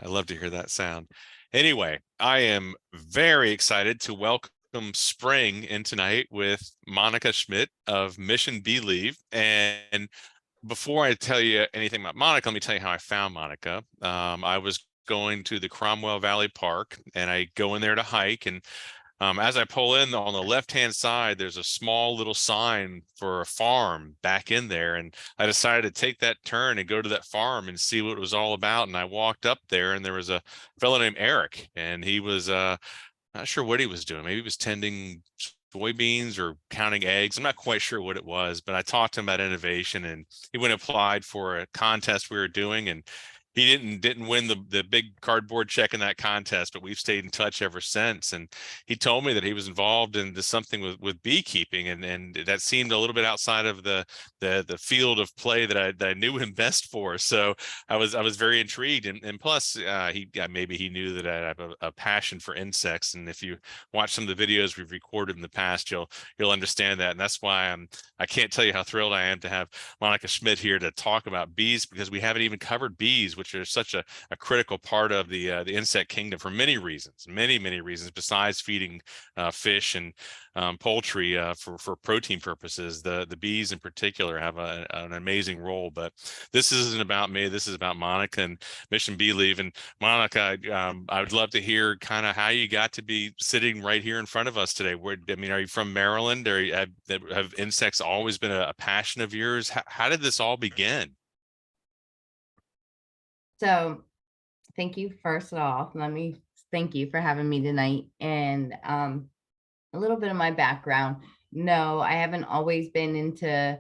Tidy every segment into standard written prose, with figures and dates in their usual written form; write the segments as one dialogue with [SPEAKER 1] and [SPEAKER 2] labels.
[SPEAKER 1] I love to hear that sound. Anyway, I am very excited to welcome spring in tonight with Monica Schmitt of Mission Beelieve. And before I tell you anything about Monica, let me tell you how I found Monica. I was going to the Cromwell Valley Park, and I go in there to hike. And as I pull in on the left-hand side, there's a small little sign for a farm back in there. And I decided to take that turn and go to that farm and see what it was all about. And I walked up there, and there was a fellow named Eric, and he was not sure what he was doing. Maybe he was tending soybeans or counting eggs. I'm not quite sure what it was, but I talked to him about innovation, and he went and applied for a contest we were doing, and he didn't win the big cardboard check in that contest, but we've stayed in touch ever since. And he told me that he was involved in something with beekeeping, and that seemed a little bit outside of the field of play that I knew him best for. So I was very intrigued, and plus he maybe he knew that I have a passion for insects, and if you watch some of the videos we've recorded in the past, you'll understand that. And that's why I can't tell you how thrilled I am to have Monica Schmitt here to talk about bees, because we haven't even covered bees, which are such a critical part of the insect kingdom for many reasons, many reasons besides feeding fish and poultry for protein purposes. The bees in particular have an amazing role. But this isn't about me. This is about Monica and Mission Beelieve. And Monica, I would love to hear kind of how you got to be sitting right here in front of us today. I mean, are you from Maryland, or have insects always been a passion of yours? How did this all begin?
[SPEAKER 2] So thank you first of all. Let me thank you for having me tonight. And a little bit of my background. No, I haven't always been into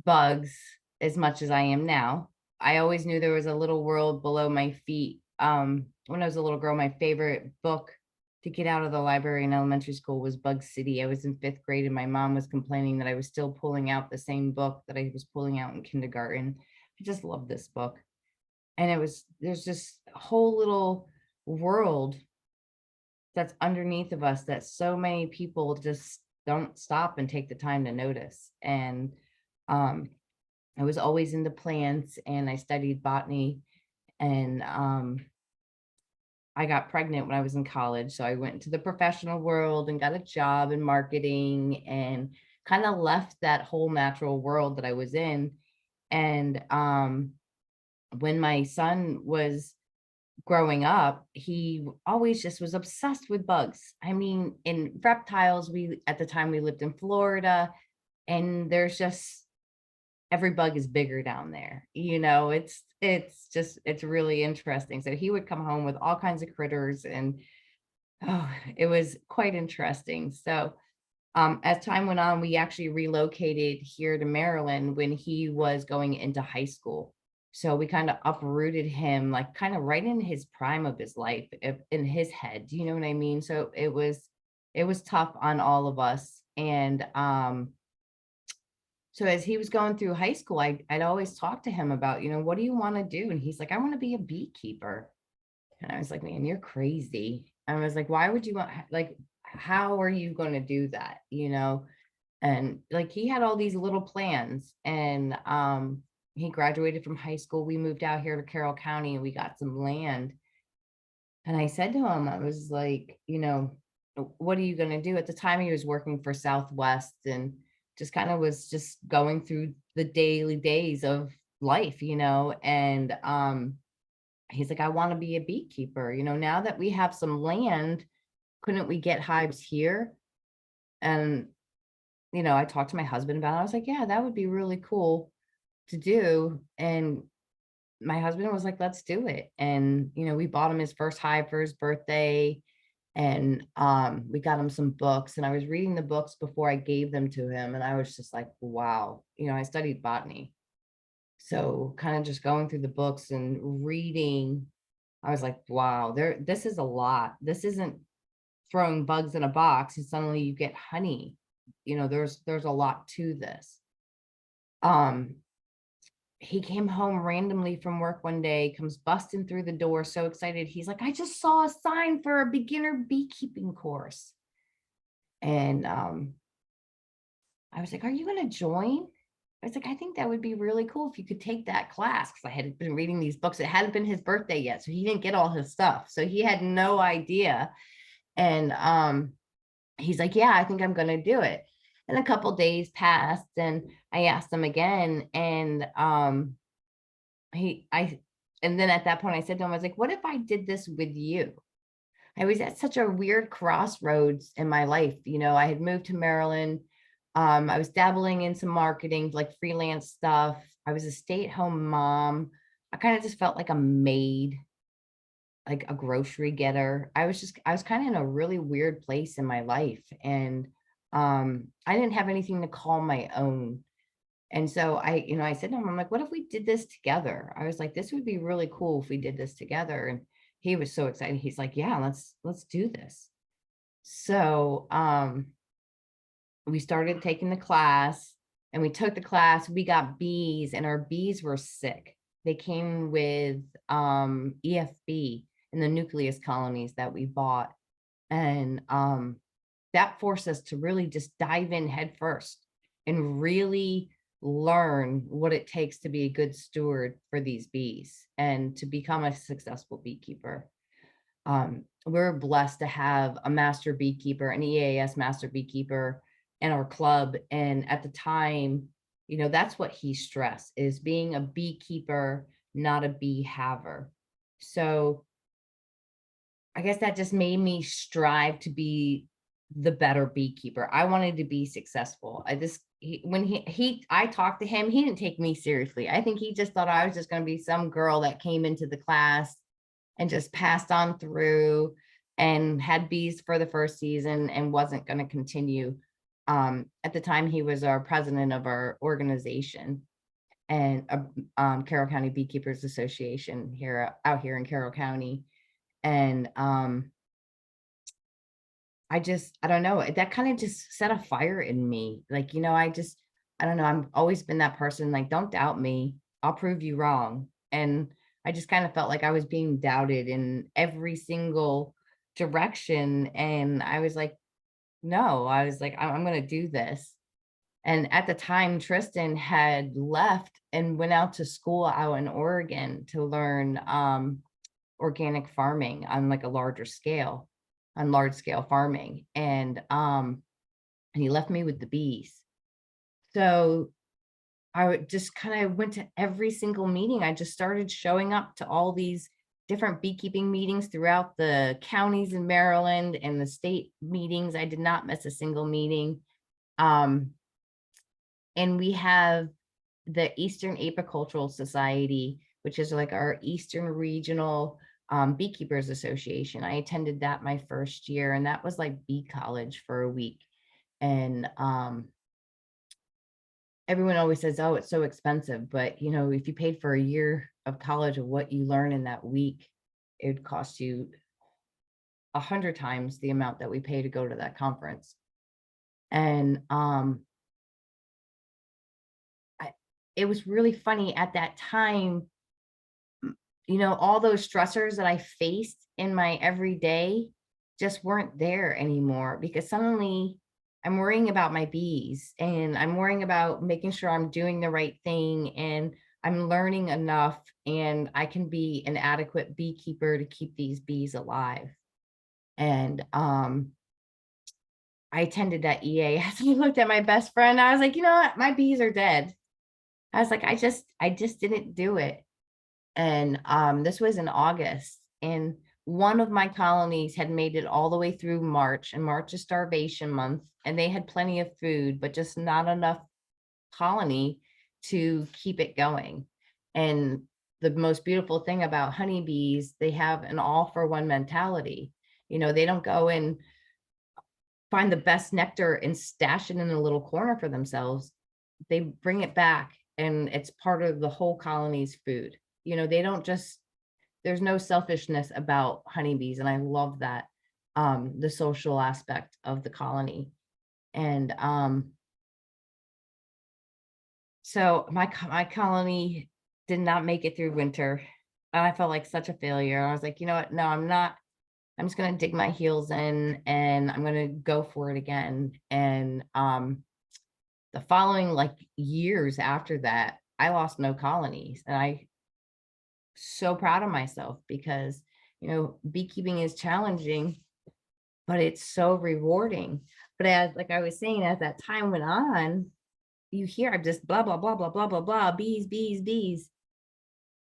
[SPEAKER 2] bugs as much as I am now. I always knew there was a little world below my feet. When I was a little girl, my favorite book to get out of the library in elementary school was Bug City. I was in fifth grade and my mom was complaining that I was still pulling out the same book that I was pulling out in kindergarten. I just love this book. And there's just a whole little world that's underneath of us that so many people just don't stop and take the time to notice. And um, I was always into plants and I studied botany. And I got pregnant when I was in college. So I went into the professional world and got a job in marketing and kind of left that whole natural world that I was in. And when my son was growing up, he always just was obsessed with bugs. I mean, in reptiles, we at the time we lived in Florida, and there's just every bug is bigger down there. It's really interesting. So he would come home with all kinds of critters, and oh, it was quite interesting. So as time went on, we actually relocated here to Maryland when he was going into high school. So we kind of uprooted him, like kind of right in his prime of his life, in his head. Do you know what I mean? So it was tough on all of us. And so as he was going through high school, I'd always talk to him about, what do you want to do? And he's like, I want to be a beekeeper. And I was like, man, you're crazy. I was like, why would you want, like, how are you going to do that? And like he had all these little plans. And he graduated from high school. We moved out here to Carroll County and we got some land. And I said to him, I was like, what are you going to do? At the time, he was working for Southwest and just kind of was just going through the daily days of life, and he's like, I want to be a beekeeper. Now that we have some land, couldn't we get hives here? And, I talked to my husband about it. I was like, yeah, that would be really cool to do. And my husband was like, let's do it. And, we bought him his first hive for his birthday. And we got him some books. And I was reading the books before I gave them to him. And I was just like, wow, I studied botany. So kind of just going through the books and reading, I was like, wow, this is a lot. This isn't throwing bugs in a box and suddenly you get honey. There's a lot to this. Um, he came home randomly from work one day, comes busting through the door, so excited. He's like, I just saw a sign for a beginner beekeeping course. And I was like, are you going to join? I was like, I think that would be really cool if you could take that class, because I had been reading these books. It hadn't been his birthday yet, so he didn't get all his stuff. So he had no idea. And he's like, yeah, I think I'm going to do it. And a couple days passed, and I asked him again, and he I and then at that point I said to him, I was like, what if I did this with you? I was at such a weird crossroads in my life. I had moved to Maryland. I was dabbling in some marketing, like freelance stuff. I was a stay-at-home mom. I kind of just felt like a maid, like a grocery getter. I was kind of in a really weird place in my life. And I didn't have anything to call my own. And so I said to him, I'm like, what if we did this together? I was like, this would be really cool if we did this together. And he was so excited. He's like, yeah, let's do this. So we started taking the class, and we took the class. We got bees, and our bees were sick. They came with EFB in the nucleus colonies that we bought. And that forced us to really just dive in head first and really learn what it takes to be a good steward for these bees and to become a successful beekeeper. We're blessed to have a master beekeeper, an EAS master beekeeper in our club. And at the time, that's what he stressed, is being a beekeeper, not a bee haver. So I guess that just made me strive to be the better beekeeper. I wanted to be successful. I talked to him, he didn't take me seriously. I think he just thought I was just going to be some girl that came into the class and just passed on through and had bees for the first season and wasn't going to continue. At the time, he was our president of our organization, and Carroll County Beekeepers Association out here in Carroll County. And I don't know, that kind of just set a fire in me. Like, I don't know, I've always been that person, like, don't doubt me, I'll prove you wrong. And I just kind of felt like I was being doubted in every single direction. And I was like, no, I was like, I'm going to do this. And at the time, Tristan had left and went out to school out in Oregon to learn organic farming on like a large scale farming. And he left me with the bees. So I just kind of went to every single meeting. I just started showing up to all these different beekeeping meetings throughout the counties in Maryland and the state meetings. I did not miss a single meeting. And we have the Eastern Apicultural Society, which is like our Eastern Regional Beekeepers Association. I attended that my first year, and that was like bee college for a week. And everyone always says, oh, it's so expensive. But, if you paid for a year of college of what you learn in that week, it would cost you 100 times the amount that we pay to go to that conference. And it was really funny at that time. All those stressors that I faced in my everyday just weren't there anymore, because suddenly I'm worrying about my bees, and I'm worrying about making sure I'm doing the right thing, and I'm learning enough, and I can be an adequate beekeeper to keep these bees alive. And I attended that EAS and I looked at my best friend. I was like, you know what? My bees are dead. I was like, I just didn't do it. And this was in August, and one of my colonies had made it all the way through March, and March is starvation month, and they had plenty of food, but just not enough colony to keep it going. And the most beautiful thing about honeybees, they have an all for one mentality. They don't go and find the best nectar and stash it in a little corner for themselves. They bring it back, and it's part of the whole colony's food. They don't just, there's no selfishness about honeybees. And I love that, the social aspect of the colony. And so my colony did not make it through winter. And I felt like such a failure. I was like, you know what? No, I'm not. I'm just going to dig my heels in, and I'm going to go for it again. And the following like years after that, I lost no colonies, and I so proud of myself because, beekeeping is challenging, but it's so rewarding. But as like I was saying, as that time went on, you hear I'm just blah, blah, blah, blah, blah, blah, blah, bees, bees, bees.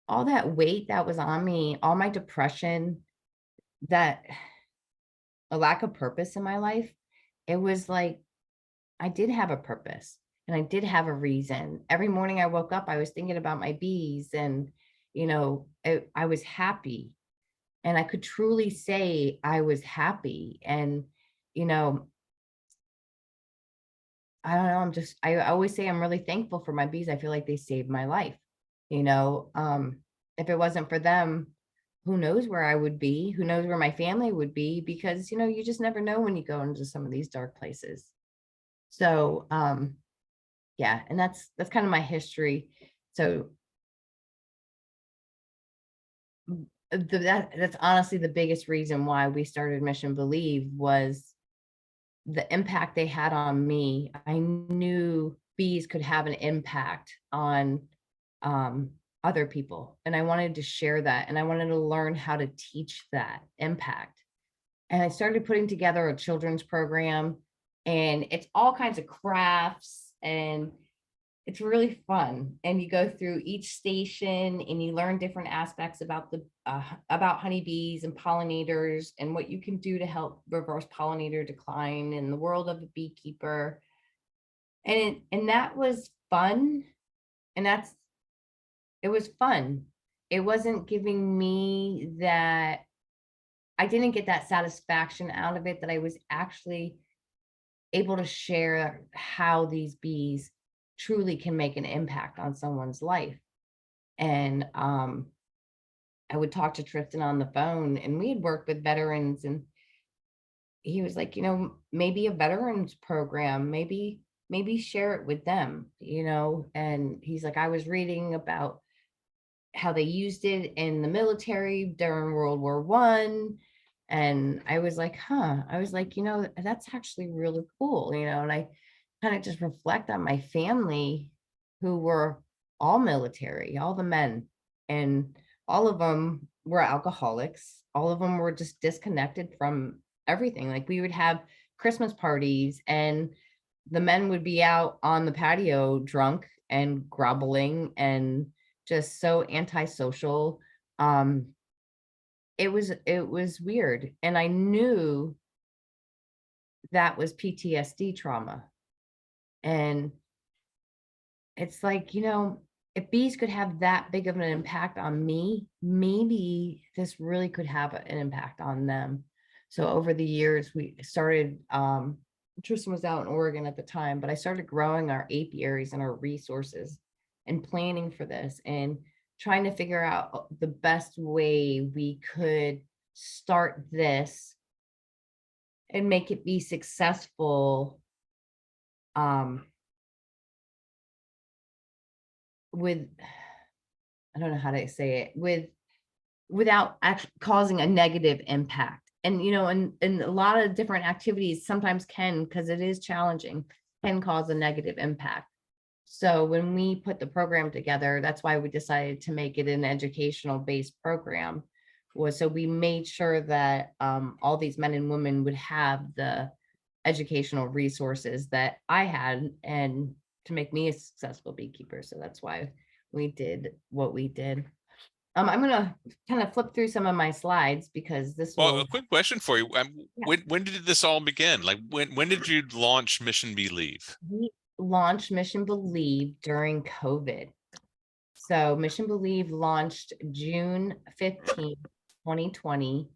[SPEAKER 2] All that weight that was on me, all my depression, that a lack of purpose in my life, it was like I did have a purpose and I did have a reason. Every morning I woke up, I was thinking about my bees, and, I was happy, and I could truly say I was happy. And, you know, I don't know, I always say I'm really thankful for my bees. I feel like they saved my life. You know, if it wasn't for them, who knows where I would be? Who knows where my family would be? Because, you just never know when you go into some of these dark places. So, yeah, and that's kind of my history. So that's honestly the biggest reason why we started Mission Believe was the impact they had on me. I knew bees could have an impact on um, other people, and I wanted to share that, and I wanted to learn how to teach that impact. And I started putting together a children's program, and it's all kinds of crafts, and it's really fun. And you go through each station and you learn different aspects about honeybees and pollinators and what you can do to help reverse pollinator decline in the world of a beekeeper. And that was fun. And it was fun. It wasn't giving me that, I didn't get that satisfaction out of it, that I was actually able to share how these bees truly can make an impact on someone's life. And I would talk to Tristan on the phone, and we had worked with veterans, and he was like, maybe a veterans program, maybe share it with them, and he's like, I was reading about how they used it in the military during World War I. And I was like, I was like, that's actually really cool, and I kind of just reflect on my family, who were all military, all the men, and all of them were alcoholics. All of them were just disconnected from everything. Like, we would have Christmas parties, and the men would be out on the patio drunk and groveling and just so antisocial. Um, it was weird. And I knew that was PTSD trauma. And it's like, if bees could have that big of an impact on me, maybe this really could have an impact on them. So over the years, we started, Tristan was out in Oregon at the time, but I started growing our apiaries and our resources and planning for this and trying to figure out the best way we could start this and make it be successful, um, with, I don't know how to say it, without actually causing a negative impact. And, and a lot of different activities sometimes can, because it is challenging, can cause a negative impact. So when we put the program together, that's why we decided to make it an educational based program, was so we made sure that all these men and women would have the educational resources that I had, and to make me a successful beekeeper. So that's why we did what we did. I'm gonna kind of flip through some of my slides because this
[SPEAKER 1] Well, a
[SPEAKER 2] will,
[SPEAKER 1] quick question for you.
[SPEAKER 2] yeah,
[SPEAKER 1] When did this all begin? Like when did you launch Mission Believe?
[SPEAKER 2] we launched Mission Believe during COVID. So Mission Believe launched June 15th, 2020.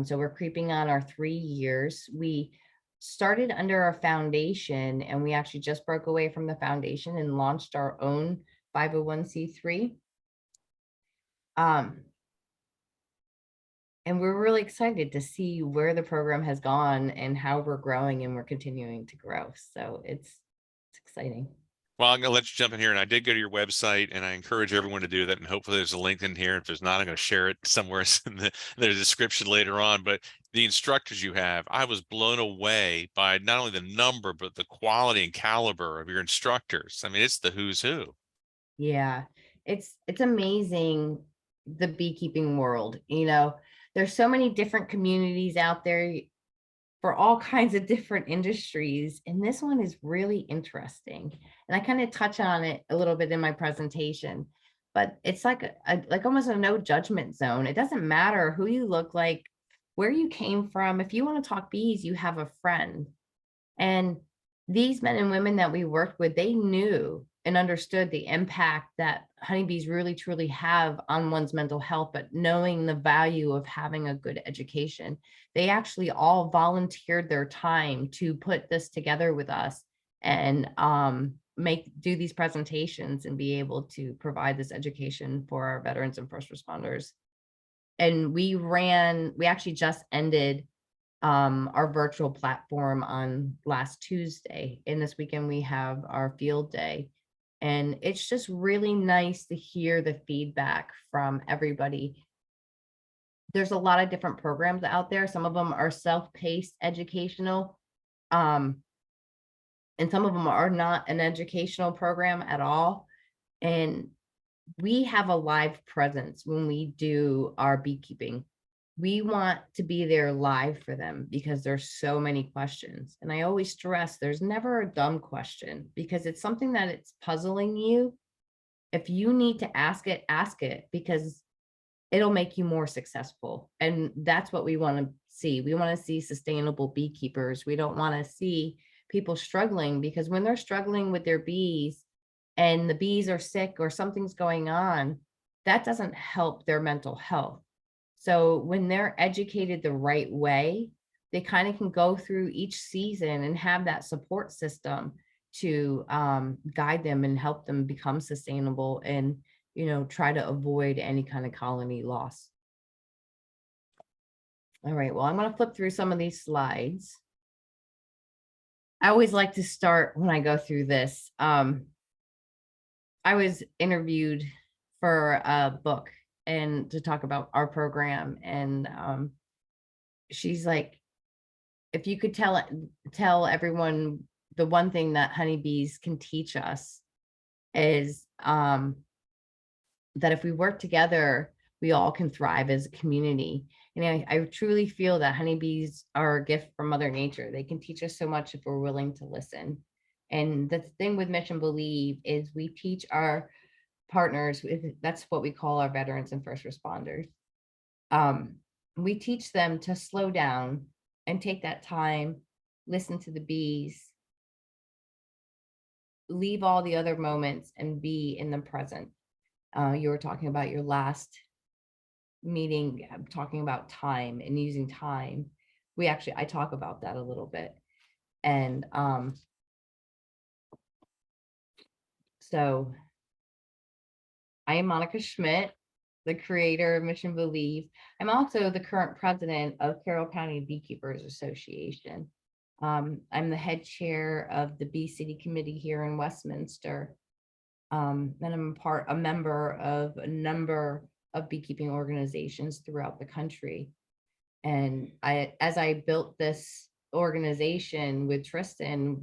[SPEAKER 2] So we're creeping on our 3 years. We started under our foundation, and we actually just broke away from the foundation and launched our own 501c3. And we're really excited to see where the program has gone and how we're growing, and we're continuing to grow. So it's exciting.
[SPEAKER 1] Well, I'm gonna let you jump in here, and I did go to your website, and I encourage everyone to do that. And hopefully, there's a link in here. If there's not, I'm going to share it somewhere in the description later on. But the instructors you have, I was blown away by not only the number, but the quality and caliber of your instructors. I mean, it's the who's who.
[SPEAKER 2] Yeah, it's amazing, the beekeeping world, you know, there's so many different communities out there for all kinds of different industries, and this one is really interesting. And I kind of touch on it a little bit in my presentation, but it's like like almost a no judgment zone. It doesn't matter who you look like, where you came from. If you want to talk bees, you have a friend. And these men and women that we worked with, they knew and understood the impact that honeybees really truly have on one's mental health, but knowing the value of having a good education. They actually all volunteered their time to put this together with us and do these presentations and be able to provide this education for our veterans and first responders. And we actually just ended our virtual platform on last Tuesday. And this weekend we have our field day. And it's just really nice to hear the feedback from everybody. There's a lot of different programs out there. Some of them are self-paced educational. Um, and some of them are not an educational program at all. And we have a live presence when we do our beekeeping. We want to be there live for them because there's so many questions. And I always stress there's never a dumb question because it's something that it's puzzling you. If you need to ask it because it'll make you more successful. And that's what we want to see. We want to see sustainable beekeepers. We don't want to see people struggling, because when they're struggling with their bees and the bees are sick or something's going on, that doesn't help their mental health. So when they're educated the right way, they kind of can go through each season and have that support system to guide them and help them become sustainable and, you know, try to avoid any kind of colony loss. All right, well, I'm going to flip through some of these slides. I always like to start when I go through this. I was interviewed for a book and to talk about our program. And she's like, if you could tell everyone the one thing that honeybees can teach us is that if we work together, we all can thrive as a community. And I truly feel that honeybees are a gift from Mother Nature. They can teach us so much if we're willing to listen. And the thing with Mission Believe is we teach our partners, that's what we call our veterans and first responders. We teach them to slow down and take that time, listen to the bees, leave all the other moments and be in the present. You were talking about your last meeting, talking about time and using time. I talk about that a little bit. And so I am Monica Schmitt, the creator of Mission Believe. I'm also the current president of Carroll County Beekeepers Association. I'm the head chair of the Bee City Committee here in Westminster. And I'm a member of a number of beekeeping organizations throughout the country. And as I built this organization with Tristan,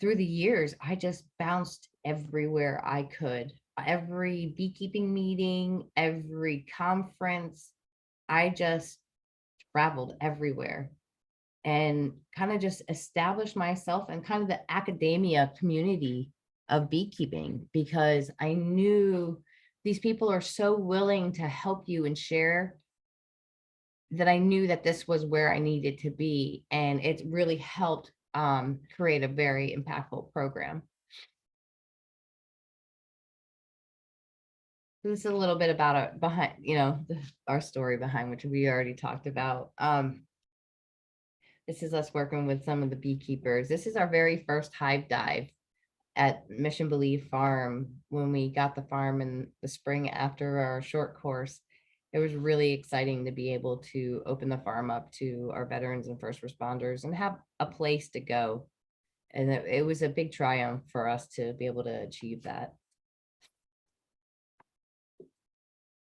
[SPEAKER 2] through the years, I just bounced everywhere I could. Every beekeeping meeting, every conference, I just traveled everywhere and kind of just established myself in kind of the academia community of beekeeping, because I knew these people are so willing to help you and share, that I knew that this was where I needed to be. And it really helped create a very impactful program. This is a little bit about our story behind, which we already talked about. This is us working with some of the beekeepers. This is our very first hive dive at Mission Believe Farm. When we got the farm in the spring after our short course, it was really exciting to be able to open the farm up to our veterans and first responders and have a place to go. And it was a big triumph for us to be able to achieve that.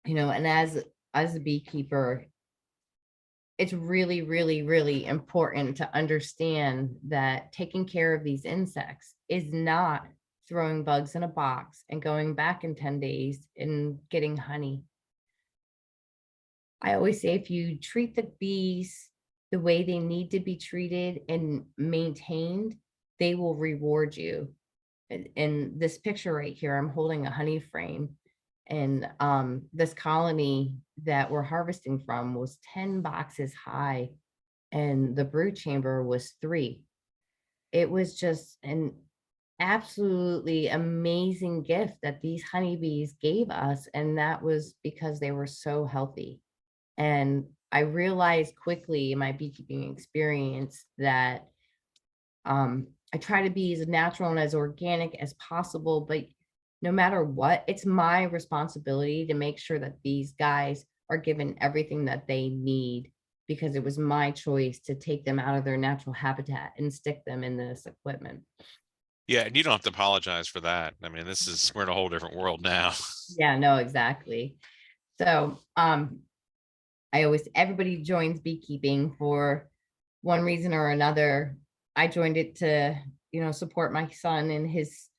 [SPEAKER 2] And as a beekeeper, it's really, really, really important to understand that taking care of these insects is not throwing bugs in a box and going back in 10 days and getting honey. I always say if you treat the bees the way they need to be treated and maintained, they will reward you. In this picture right here, I'm holding a honey frame, and this colony that we're harvesting from was 10 boxes high, and the brood chamber was 3. It was just an absolutely amazing gift that these honeybees gave us, and that was because they were so healthy. And I realized quickly in my beekeeping experience that I try to be as natural and as organic as possible, but no matter what, it's my responsibility to make sure that these guys are given everything that they need, because it was my choice to take them out of their natural habitat and stick them in this equipment.
[SPEAKER 1] Yeah, and you don't have to apologize for that. I mean, we're in a whole different world now.
[SPEAKER 2] Yeah, no, exactly. So, everybody joins beekeeping for one reason or another. I joined it to, support my son in his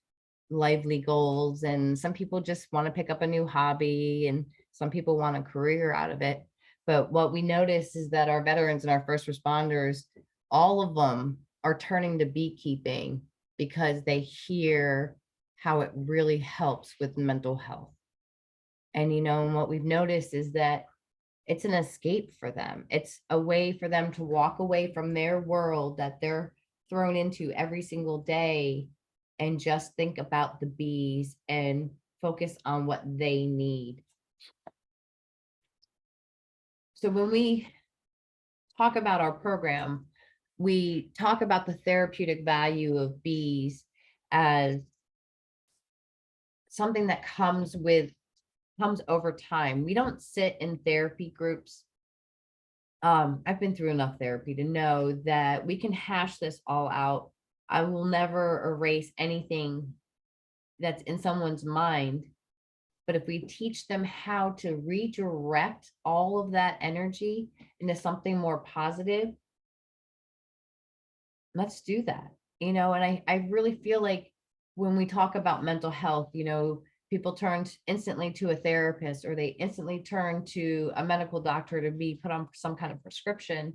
[SPEAKER 2] lively goals. And some people just want to pick up a new hobby, and some people want a career out of it. But what we notice is that our veterans and our first responders, all of them are turning to beekeeping because they hear how it really helps with mental health. And what we've noticed is that it's an escape for them. It's a way for them to walk away from their world that they're thrown into every single day and just think about the bees and focus on what they need. So when we talk about our program, we talk about the therapeutic value of bees as something that comes over time. We don't sit in therapy groups. I've been through enough therapy to know that we can hash this all out. I will never erase anything that's in someone's mind. But if we teach them how to redirect all of that energy into something more positive, let's do that. And I really feel like when we talk about mental health, people turn instantly to a therapist, or they instantly turn to a medical doctor to be put on some kind of prescription.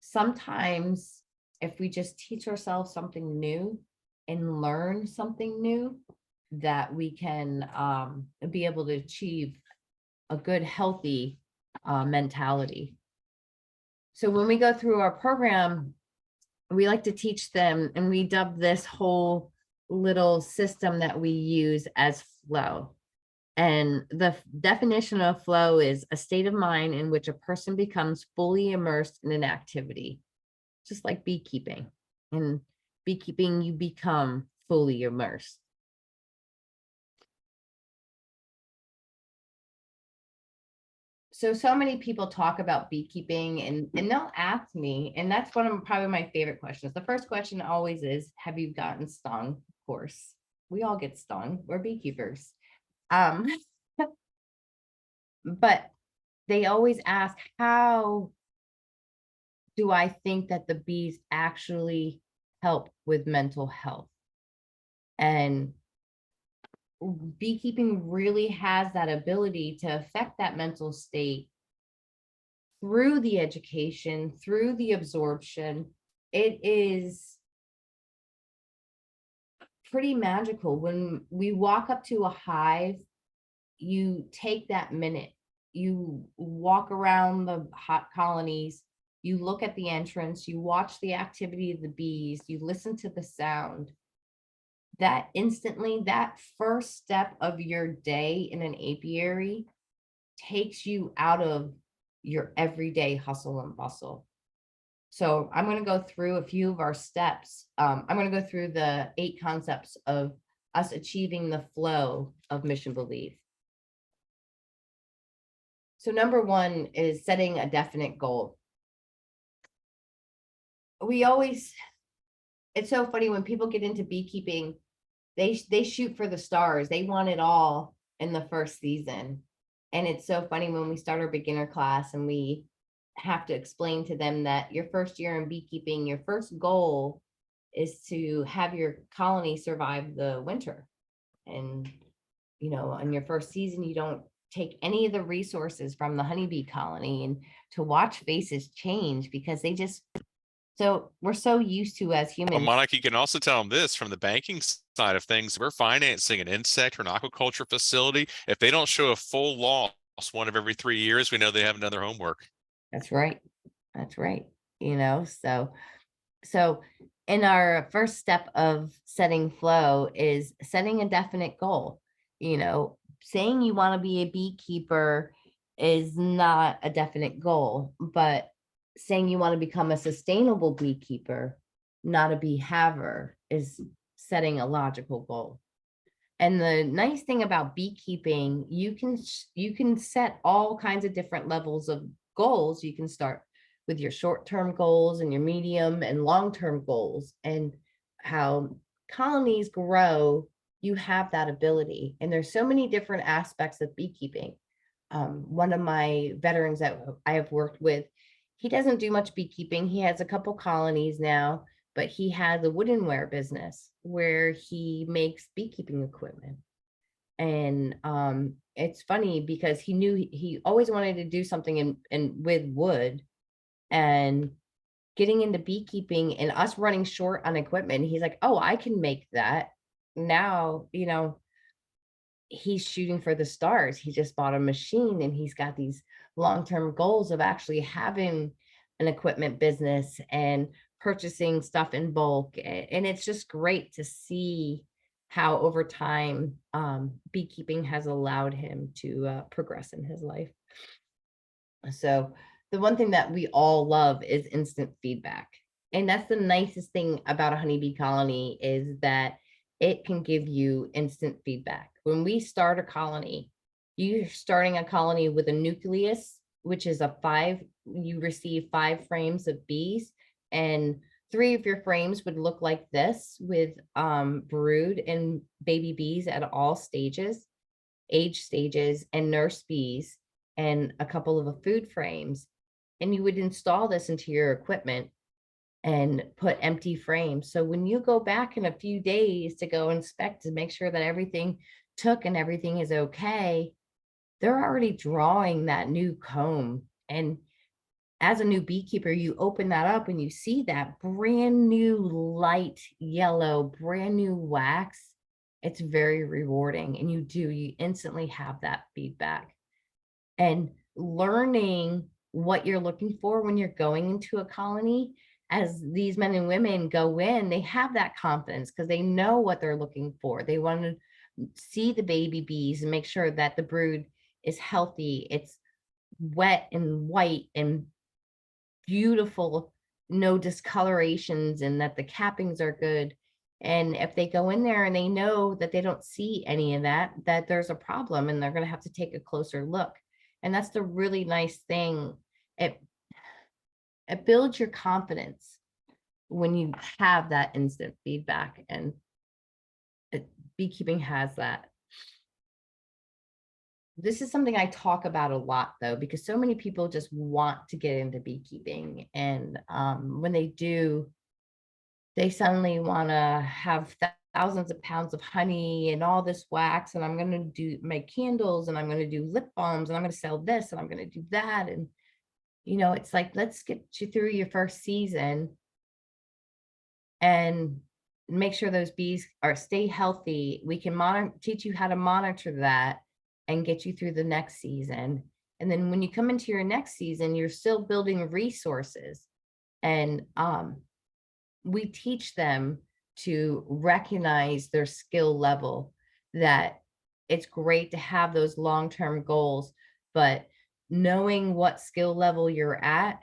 [SPEAKER 2] Sometimes if we just teach ourselves something new and learn something new, that we can be able to achieve a good, healthy mentality. So when we go through our program, we like to teach them, and we dub this whole little system that we use as flow. And the definition of flow is a state of mind in which a person becomes fully immersed in an activity, just like beekeeping. In beekeeping, you become fully immersed. So many people talk about beekeeping, and they'll ask me, and that's one of probably my favorite questions. The first question always is, have you gotten stung? Of course, we all get stung. We're beekeepers. But they always ask, how do I think that the bees actually help with mental health? And beekeeping really has that ability to affect that mental state through the education, through the absorption. It is pretty magical. When we walk up to a hive, you take that minute, you walk around the hot colonies, you look at the entrance, you watch the activity of the bees, you listen to the sound. That instantly, that first step of your day in an apiary takes you out of your everyday hustle and bustle. So I'm going to go through a few of our steps. I'm going to go through the 8 concepts of us achieving the flow of Mission Beelieve. So number 1 is setting a definite goal. We always it's so funny when people get into beekeeping, they shoot for the stars. They want it all in the first season. And it's so funny when we start our beginner class and we have to explain to them that your first year in beekeeping, your first goal is to have your colony survive the winter. And, you know, on your first season, you don't take any of the resources from the honeybee colony, and to watch faces change because they just, so we're so used to as
[SPEAKER 1] Well,
[SPEAKER 2] humans.
[SPEAKER 1] Monica, you can also tell them this from the banking side of things. We're financing an insect or an aquaculture facility. If they don't show a full loss one of every 3 years, we know they haven't done their homework.
[SPEAKER 2] That's right. That's right. You know, so in our first step of setting flow is setting a definite goal. You know, saying you want to be a beekeeper is not a definite goal, but saying you want to become a sustainable beekeeper, not a beehaver, is setting a logical goal. And the nice thing about beekeeping, you can set all kinds of different levels of goals. You can start with your short-term goals and your medium and long-term goals, and how colonies grow, you have that ability. And there's so many different aspects of beekeeping. One of my veterans that I have worked with, he doesn't do much beekeeping. He has a couple colonies now, but he has a woodenware business where he makes beekeeping equipment. And it's funny because he knew he always wanted to do something in with wood, and getting into beekeeping and us running short on equipment, he's like, oh, I can make that. Now, you know, he's shooting for the stars. He just bought a machine and he's got these long-term goals of actually having an equipment business and purchasing stuff in bulk. And it's just great to see how over time beekeeping has allowed him to progress in his life. So the one thing that we all love is instant feedback. And that's the nicest thing about a honeybee colony, is that it can give you instant feedback. When we start a colony, you're starting a colony with a nucleus, which is a 5, you receive 5 frames of bees, and 3 of your frames would look like this, with brood and baby bees at all stages, age stages, and nurse bees, and a couple of food frames. And you would install this into your equipment and put empty frames. So when you go back in a few days to go inspect to make sure that everything took and everything is okay, they're already drawing that new comb. And as a new beekeeper, you open that up and you see that brand new light yellow, brand new wax. It's very rewarding. And you instantly have that feedback. And learning what you're looking for when you're going into a colony, as these men and women go in, they have that confidence because they know what they're looking for. They want to see the baby bees and make sure that the brood is healthy, it's wet and white and beautiful, no discolorations, and that the cappings are good. And if they go in there and they know that they don't see any of that, that there's a problem and they're going to have to take a closer look. And that's the really nice thing. It builds your confidence when you have that instant feedback, and beekeeping has that. This is something I talk about a lot, though, because so many people just want to get into beekeeping. And when they do, they suddenly want to have thousands of pounds of honey and all this wax. And I'm going to make candles, and I'm going to do lip balms, and I'm going to sell this, and I'm going to do that. And, you know, it's like, let's get you through your first season and make sure those bees stay healthy. We can teach you how to monitor that and get you through the next season. And then when you come into your next season, you're still building resources. And we teach them to recognize their skill level, that it's great to have those long-term goals, but knowing what skill level you're at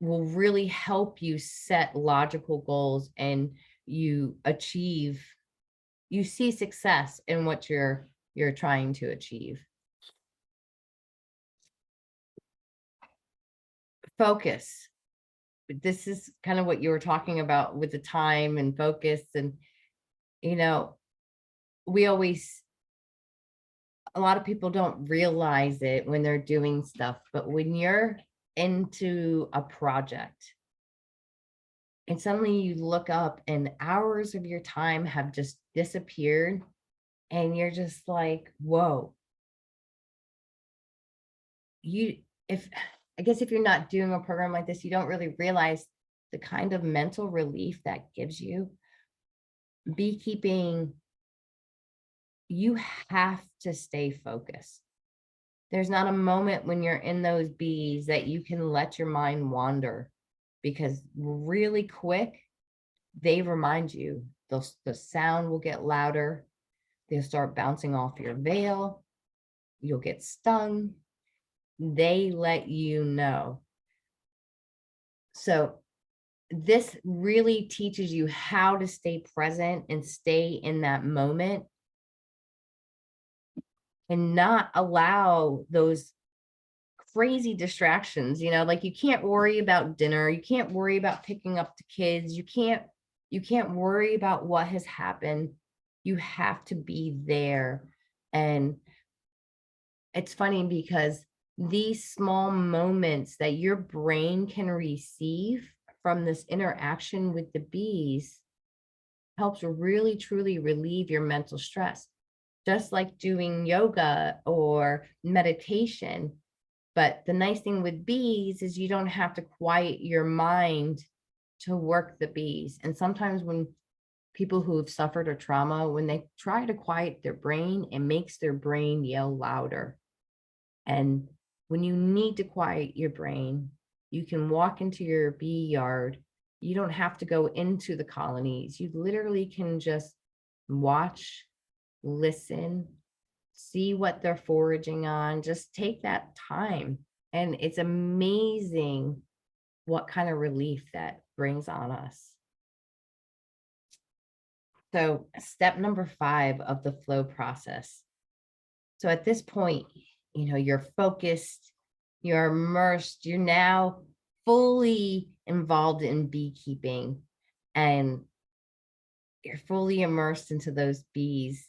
[SPEAKER 2] will really help you set logical goals, and you see success in what you're trying to achieve. Focus. this is kind of what you were talking about with the time and focus. And, you know, we always, a lot of people don't realize it when they're doing stuff, but when you're into a project and suddenly you look up and hours of your time have just disappeared, and you're just like, whoa, you, if, I guess if you're not doing a program like this, you don't really realize the kind of mental relief that gives you. Beekeeping, you have to stay focused. There's not a moment when you're in those bees that you can let your mind wander, because really quick, they remind you, the sound will get louder. They'll start bouncing off your veil. You'll get stung. They let you know. So this really teaches you how to stay present and stay in that moment and not allow those crazy distractions. Like, you can't worry about dinner, you can't worry about picking up the kids, you can't worry about what has happened. You have to be there. And it's funny because these small moments that your brain can receive from this interaction with the bees helps really truly relieve your mental stress, just like doing yoga or meditation. But the nice thing with bees is you don't have to quiet your mind to work the bees. And sometimes when people who have suffered a trauma, when they try to quiet their brain, it makes their brain yell louder. And when you need to quiet your brain, you can walk into your bee yard. You don't have to go into the colonies. You literally can just watch, listen, see what they're foraging on. Just take that time. And it's amazing what kind of relief that brings on us. So step number 5 of the flow process. So at this point, you're focused, you're immersed, you're now fully involved in beekeeping, and you're fully immersed into those bees.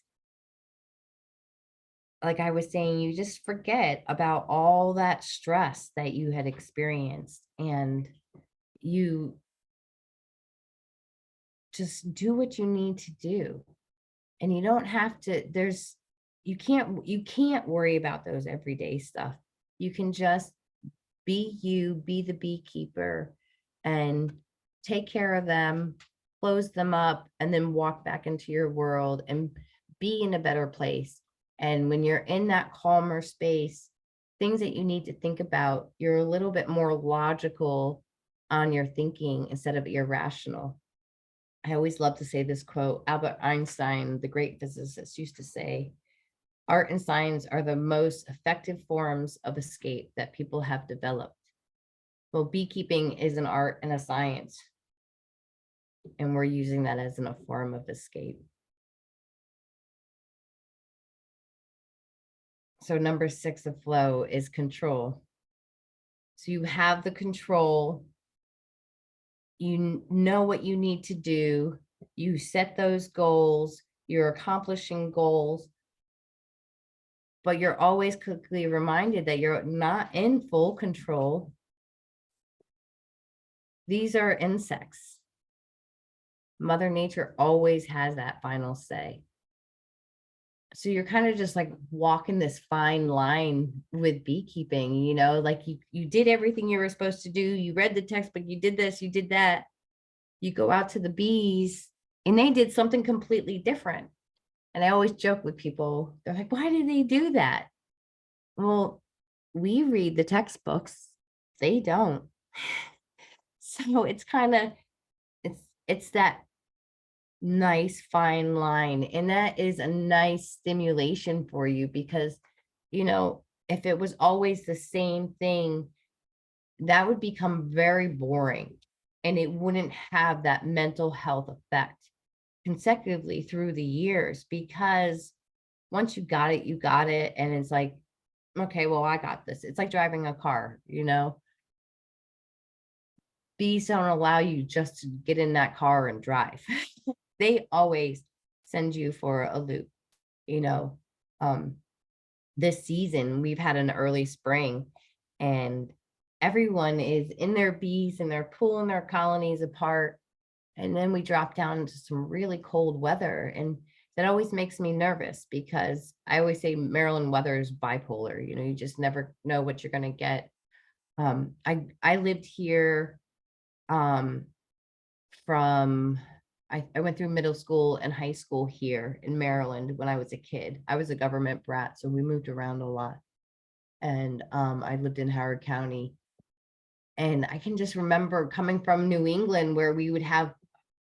[SPEAKER 2] Like I was saying, you just forget about all that stress that you had experienced, and you just do what you need to do. And you don't have to, you can't worry about those everyday stuff. You can just be you, be the beekeeper, and take care of them, close them up, and then walk back into your world and be in a better place. And when you're in that calmer space, things that you need to think about, you're a little bit more logical on your thinking instead of irrational. I always love to say this quote. Albert Einstein, the great physicist, used to say, art and science are the most effective forms of escape that people have developed. Well, beekeeping is an art and a science, and we're using that as a form of escape. So number 6 of flow is control. So you have the control. You know what you need to do. You set those goals. You're accomplishing goals. But you're always quickly reminded that you're not in full control. These are insects. Mother Nature always has that final say. So you're kind of just like walking this fine line with beekeeping, like you did everything you were supposed to do. You read the textbook, you did this, you did that. You go out to the bees and they did something completely different. And I always joke with people, they're like, why did they do that? Well, we read the textbooks, they don't. So it's kind of, it's that nice fine line. And that is a nice stimulation for you because, if it was always the same thing, that would become very boring and it wouldn't have that mental health effect consecutively through the years, because once you got it, you got it. And it's like, okay, well, I got this. It's like driving a car, bees don't allow you just to get in that car and drive. They always send you for a loop, you know. Um, this season we've had an early spring, and everyone is in their bees and they're pulling their colonies apart. And then we drop down into some really cold weather. And that always makes me nervous because I always say Maryland weather is bipolar. You know, you just never know what you're going to get. I lived here um, from I went through middle school and high school here in Maryland when I was a kid. I was a government brat, so we moved around a lot. And I lived in Howard County. And I can just remember coming from New England where we would have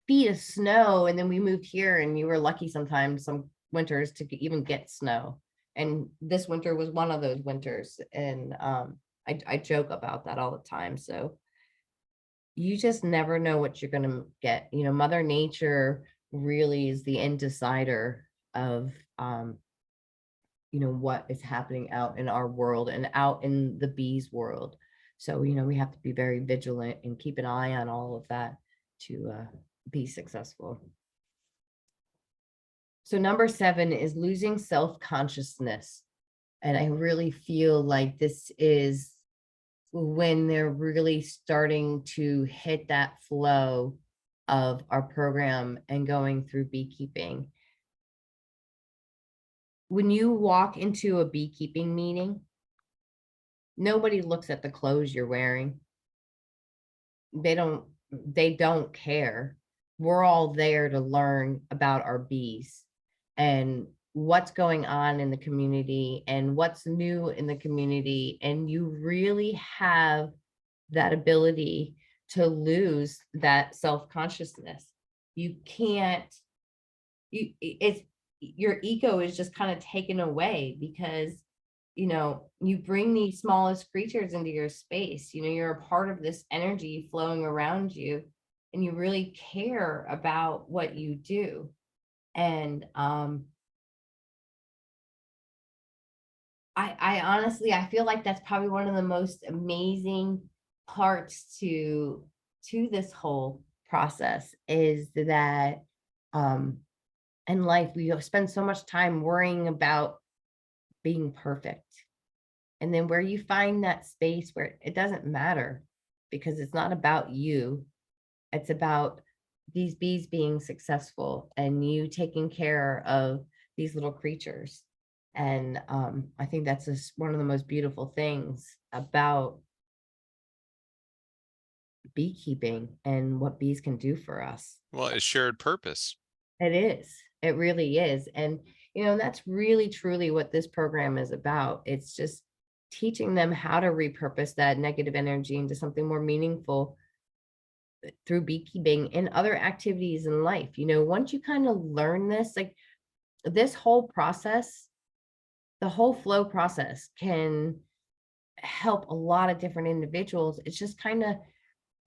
[SPEAKER 2] feet of snow, and then we moved here, and you were lucky sometimes some winters to even get snow. And this winter was one of those winters. And I joke about that all the time. So you just never know what you're going to get. You know, Mother Nature really is the end decider of, you know, what is happening out in our world and out in the bees world. So, you know, we have to be very vigilant and keep an eye on all of that to be successful. So number 7 is losing self-consciousness. And I really feel like this is when they're really starting to hit that flow of our program and going through beekeeping. When you walk into a beekeeping meeting, nobody looks at the clothes you're wearing. They don't care. We're all there to learn about our bees and what's going on in the community and what's new in the community. And you really have that ability to lose that self-consciousness. You can't, it's your ego is just kind of taken away because, you know, you bring these smallest creatures into your space. You know, you're a part of this energy flowing around you, and you really care about what you do. And I honestly, I feel like that's probably one of the most amazing parts to this whole process is that in life we spend so much time worrying about being perfect. And then where you find that space where it doesn't matter because it's not about you, it's about these bees being successful and you taking care of these little creatures. And I think that's just one of the most beautiful things about beekeeping and what bees can do for us.
[SPEAKER 1] Well, it's shared purpose.
[SPEAKER 2] It is. It really is. And, you know, that's really truly what this program is about. It's just teaching them how to repurpose that negative energy into something more meaningful through beekeeping and other activities in life. You know, once you kind of learn this, like this whole process, the whole flow process can help a lot of different individuals. It's just kind of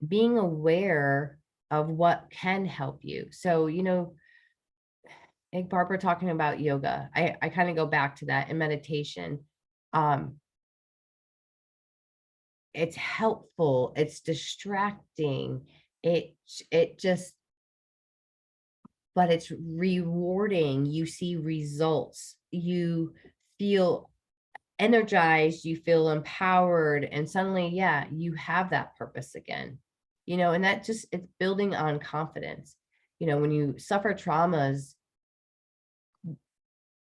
[SPEAKER 2] being aware of what can help you. So, you know, like Barbara talking about yoga, I kind of go back to that and meditation. Um, it's helpful, it's distracting, it it just, but it's rewarding. You see results, you feel energized, you feel empowered, and suddenly, yeah, you have that purpose again. You know, and that just it's building on confidence. You know, when you suffer traumas,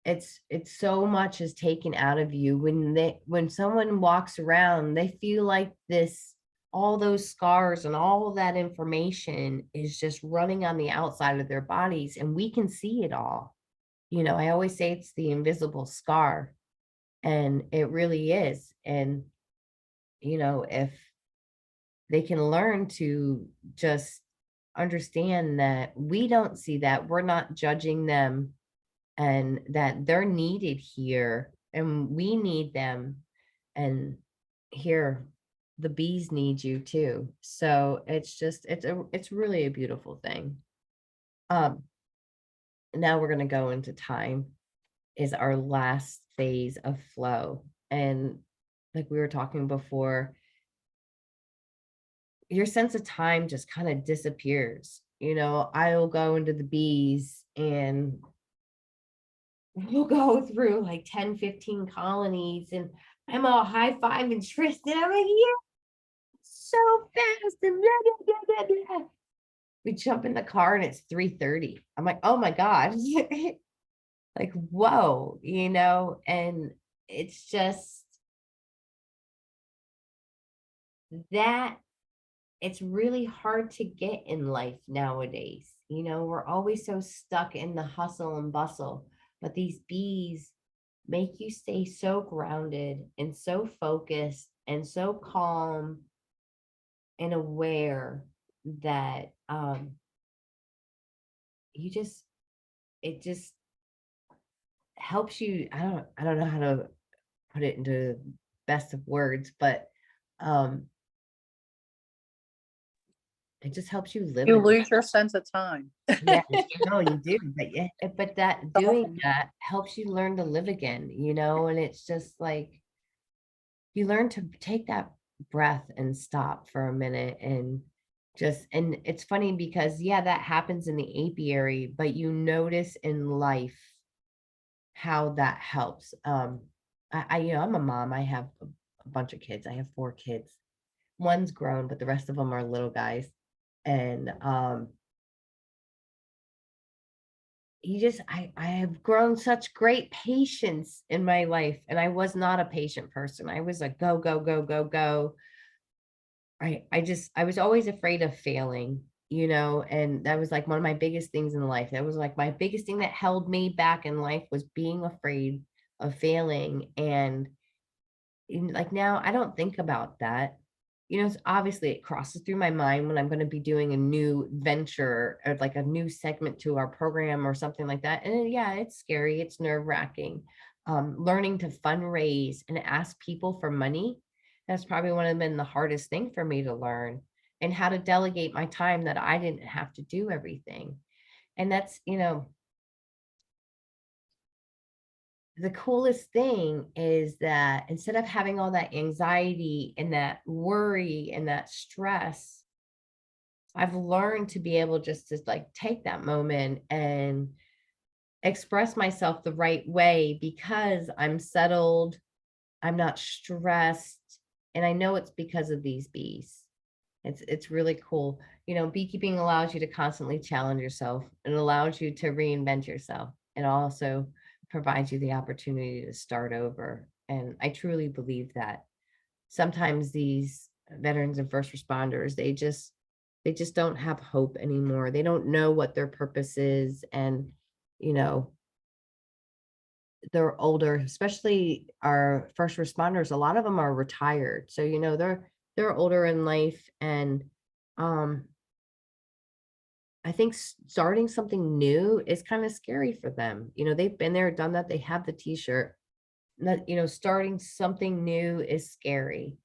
[SPEAKER 2] it's so much is taken out of you when someone walks around, they feel like this all those scars and all of that information is just running on the outside of their bodies, and we can see it all. You know, I always say it's the invisible scar, and it really is. And you know, if they can learn to just understand that we don't see that, we're not judging them, and that they're needed here and we need them. And here, the bees need you too. So it's just, it's really a beautiful thing. Um, Now we're going to go into time is our last phase of flow. And like we were talking before, your sense of time just kind of disappears. I'll go into the bees and we'll go through like 10, 15 colonies, and I'm all high five and Tristan. I'm like, yeah, so fast. And blah, blah, blah, blah, blah. We jump in the car and it's 3:30. I'm like, oh my God. Like, whoa, and it's just that it's really hard to get in life nowadays. We're always so stuck in the hustle and bustle, but these bees make you stay so grounded and so focused and so calm and aware that you just it just helps you. I don't know how to put it into best of words, but um it just helps you live
[SPEAKER 3] You
[SPEAKER 2] a
[SPEAKER 3] lose your sense of time.
[SPEAKER 2] yeah, no, you do, but yeah, but that
[SPEAKER 3] The whole-
[SPEAKER 2] doing that helps you learn to live again, and it's just like you learn to take that breath and stop for a minute and it's funny because yeah, that happens in the apiary, but you notice in life how that helps. I'm a mom. I have a bunch of kids. I have 4 kids. One's grown, but the rest of them are little guys. And I have grown such great patience in my life. And I was not a patient person. I was a go, go, go, go, go. I was always afraid of failing, and that was like one of my biggest things in life. That was like my biggest thing that held me back in life was being afraid of failing. And like now I don't think about that. It's obviously it crosses through my mind when I'm going to be doing a new venture or like a new segment to our program or something like that. And yeah, it's scary, it's nerve-wracking. Learning to fundraise and ask people for money, that's probably one of been the hardest thing for me to learn, and how to delegate my time that I didn't have to do everything. And that's, the coolest thing is that instead of having all that anxiety and that worry and that stress, I've learned to be able just to like take that moment and express myself the right way because I'm settled, I'm not stressed, and I know it's because of these bees. It's really cool. Beekeeping allows you to constantly challenge yourself. It allows you to reinvent yourself. It also provides you the opportunity to start over. And I truly believe that sometimes these veterans and first responders, they just don't have hope anymore. They don't know what their purpose is. And, you know, they're older, especially our first responders. A lot of them are retired. So, they're older in life. And um, I think starting something new is kind of scary for them. They've been there, done that. They have the t-shirt. That, starting something new is scary.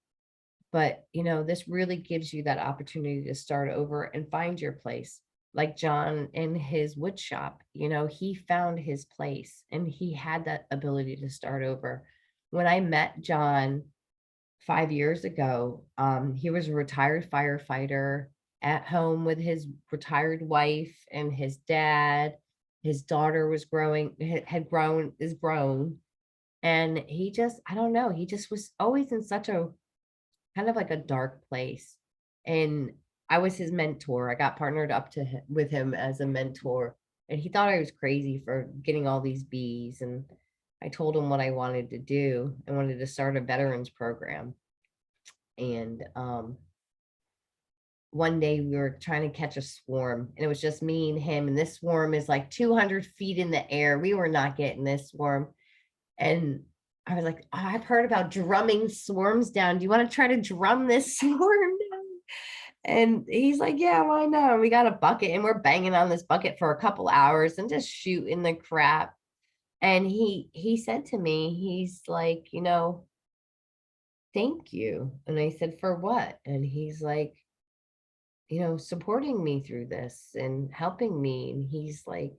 [SPEAKER 2] But, this really gives you that opportunity to start over and find your place. Like John in his wood shop, he found his place and he had that ability to start over. When I met John 5 years ago, he was a retired firefighter at home with his retired wife and his dad. His daughter was growing, had grown, is grown. And he just, I don't know, he just was always in such a kind of like a dark place. And I was his mentor. I got partnered up with him as a mentor. And he thought I was crazy for getting all these bees. And I told him what I wanted to do. I wanted to start a veterans program. And one day we were trying to catch a swarm, and it was just me and him. And this swarm is like 200 feet in the air. We were not getting this swarm. And I was like, oh, I've heard about drumming swarms down. Do you want to try to drum this swarm down? And he's like, yeah, why not? And we got a bucket and we're banging on this bucket for a couple hours and just shooting the crap. And he said to me, he's like, thank you. And I said, for what? And he's like, supporting me through this and helping me. And he's like,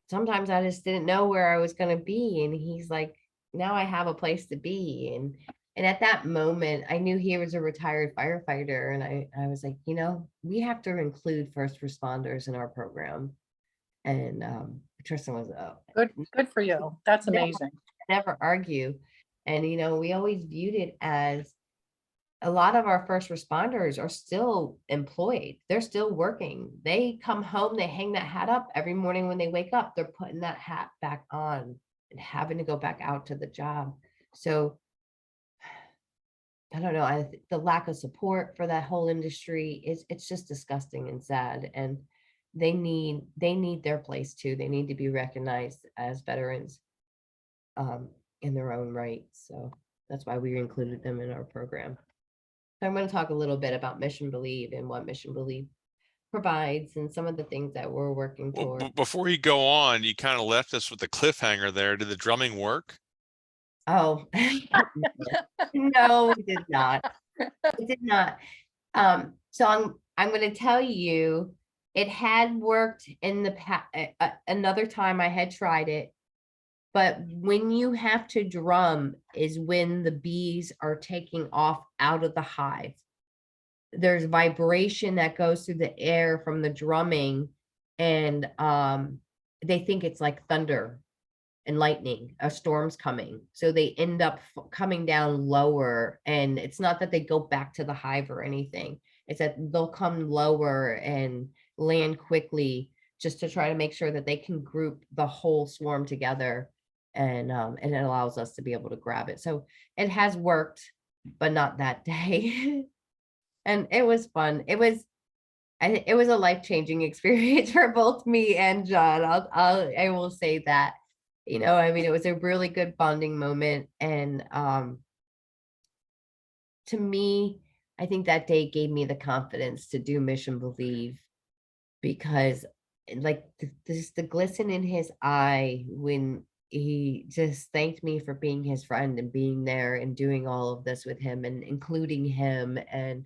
[SPEAKER 2] sometimes I just didn't know where I was going to be. And he's like, now I have a place to be. And And at that moment, I knew he was a retired firefighter. And I was like, we have to include first responders in our program. And Tristan was, oh,
[SPEAKER 3] Good for you. That's amazing.
[SPEAKER 2] never argue. And, we always viewed it as a lot of our first responders are still employed. They're still working. They come home, they hang that hat up every morning when they wake up, they're putting that hat back on and having to go back out to the job. So I don't know. The lack of support for that whole industry it's just disgusting and sad. And they need their place too. They need to be recognized as veterans in their own right. So that's why we included them in our program. So I'm going to talk a little bit about Mission Believe and what Mission Believe provides and some of the things that we're working
[SPEAKER 1] Well,
[SPEAKER 2] toward.
[SPEAKER 1] before you go on, you kind of left us with the cliffhanger there. Did the drumming work?
[SPEAKER 2] Oh, no, it did not. It did not. So I'm going to tell you, it had worked in the past. Another time I had tried it, but when you have to drum is when the bees are taking off out of the hive. There's vibration that goes through the air from the drumming, and they think it's like thunder and lightning, a storm's coming. So they end up coming down lower. And it's not that they go back to the hive or anything. It's that they'll come lower and land quickly just to try to make sure that they can group the whole swarm together. And it allows us to be able to grab it. So it has worked, but not that day. And it was fun. It was a life-changing experience for both me and John. I will say that. It was a really good bonding moment. And to me, I think that day gave me the confidence to do Mission Believe, because like the glisten in his eye when he just thanked me for being his friend and being there and doing all of this with him and including him. And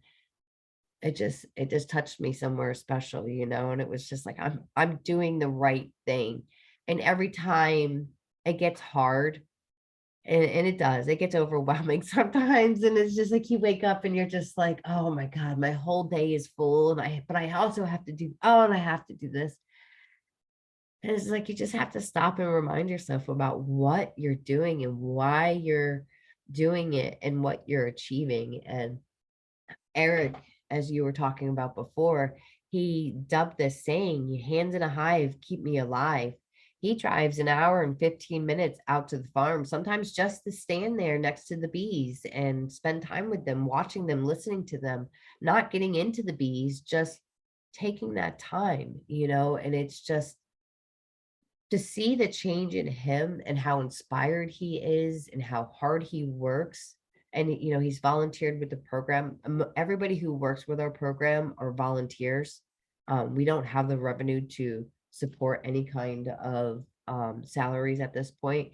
[SPEAKER 2] it just touched me somewhere special, and it was just like, I'm doing the right thing. And every time it gets hard, and it gets overwhelming sometimes. And it's just like you wake up and you're just like, oh my God, my whole day is full. But I also have to do, and I have to do this. And it's like you just have to stop and remind yourself about what you're doing and why you're doing it and what you're achieving. And Eric, as you were talking about before, he dubbed this saying, "Your hands in a hive keep me alive." He drives an hour and 15 minutes out to the farm, sometimes just to stand there next to the bees and spend time with them, watching them, listening to them, not getting into the bees, just taking that time, and it's just to see the change in him and how inspired he is and how hard he works. And he's volunteered with the program. Everybody who works with our program are volunteers. We don't have the revenue to support any kind of salaries at this point.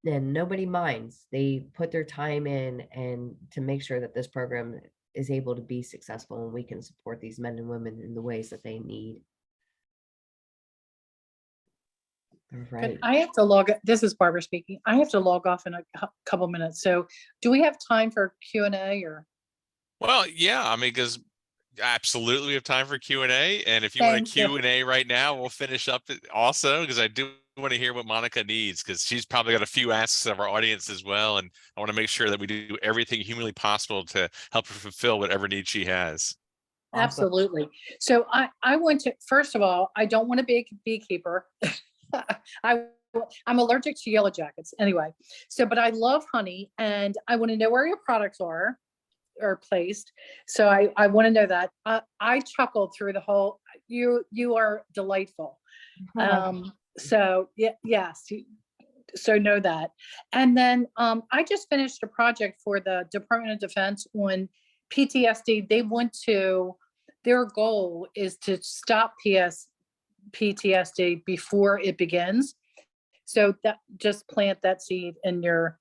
[SPEAKER 2] Then nobody minds. They put their time in and to make sure that this program is able to be successful and we can support these men and women in the ways that they need. Right.
[SPEAKER 3] I have to this is Barbara speaking. I have to log off in a couple minutes. So do we have time for Q&A or?
[SPEAKER 1] Well, yeah, I mean, because absolutely we have time for Q&A. And if you want a Q&A right now, we'll finish up also, because I do want to hear what Monica needs, because she's probably got a few asks of our audience as well. And I want to make sure that we do everything humanly possible to help her fulfill whatever needs she has.
[SPEAKER 3] Absolutely. So I want to, first of all, I don't want to be a beekeeper. I'm allergic to yellow jackets anyway. So, but I love honey and I want to know where your products are placed. So I want to know that. I chuckled through the whole, you are delightful. So yes, so know that. And then I just finished a project for the Department of Defense on PTSD. Their goal is to stop PTSD before it begins. So that just plant that seed in your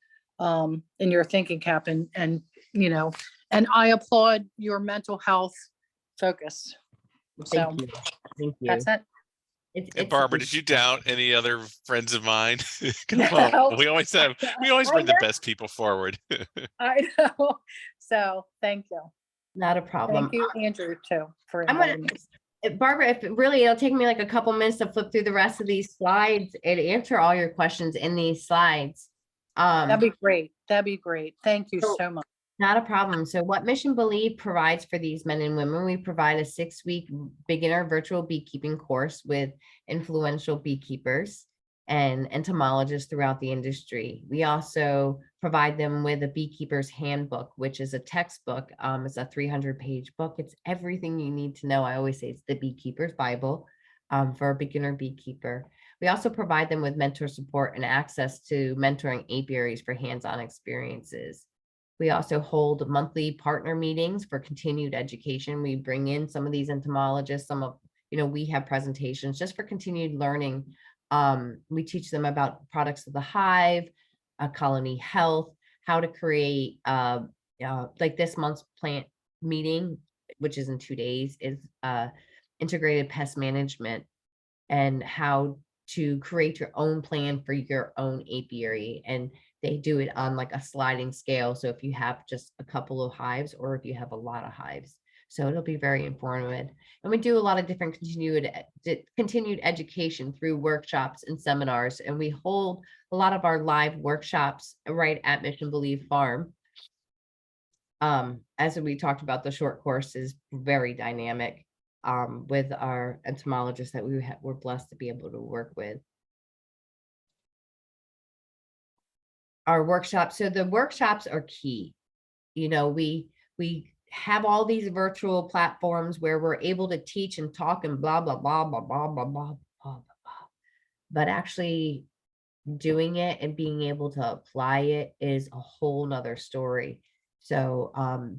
[SPEAKER 3] thinking cap, and and I applaud your mental health focus.
[SPEAKER 2] Thank you.
[SPEAKER 3] That's it.
[SPEAKER 1] And Barbara, did you doubt any other friends of mine? Come
[SPEAKER 3] No,
[SPEAKER 1] on. We always
[SPEAKER 3] I
[SPEAKER 1] bring the
[SPEAKER 3] know.
[SPEAKER 1] best people forward.
[SPEAKER 3] I know. So thank you.
[SPEAKER 2] Not a problem.
[SPEAKER 3] Thank you, Andrew, too, for
[SPEAKER 2] I'm gonna,
[SPEAKER 3] inviting me.
[SPEAKER 2] Barbara, if it'll take me like a couple minutes to flip through the rest of these slides and answer all your questions in these slides.
[SPEAKER 3] That'd be great. That'd be great. Thank you
[SPEAKER 2] So-
[SPEAKER 3] so much.
[SPEAKER 2] Not a problem. So what Mission Believe provides for these men and women, we provide a 6-week beginner virtual beekeeping course with influential beekeepers and entomologists throughout the industry. We also provide them with a beekeeper's handbook, which is a textbook. It's a 300-page book. It's everything you need to know. I always say it's the beekeeper's Bible for a beginner beekeeper. We also provide them with mentor support and access to mentoring apiaries for hands-on experiences. We also hold monthly partner meetings for continued education. We bring in some of these entomologists, we have presentations just for continued learning. We teach them about products of the hive, colony health, how to create, like this month's plant meeting, which is in 2 days, is integrated pest management and how to create your own plan for your own apiary. And they do it on like a sliding scale. So if you have just a couple of hives or if you have a lot of hives. So it'll be very informative. And we do a lot of different continued education through workshops and seminars. And we hold a lot of our live workshops right at Mission Believe Farm. As we talked about, the short course is very dynamic with our entomologists that we're blessed to be able to work with. Our workshops. So the workshops are key. We have all these virtual platforms where we're able to teach and talk and blah, blah, blah, blah, blah, blah, blah, blah, blah, blah. But actually doing it and being able to apply it is a whole nother story. So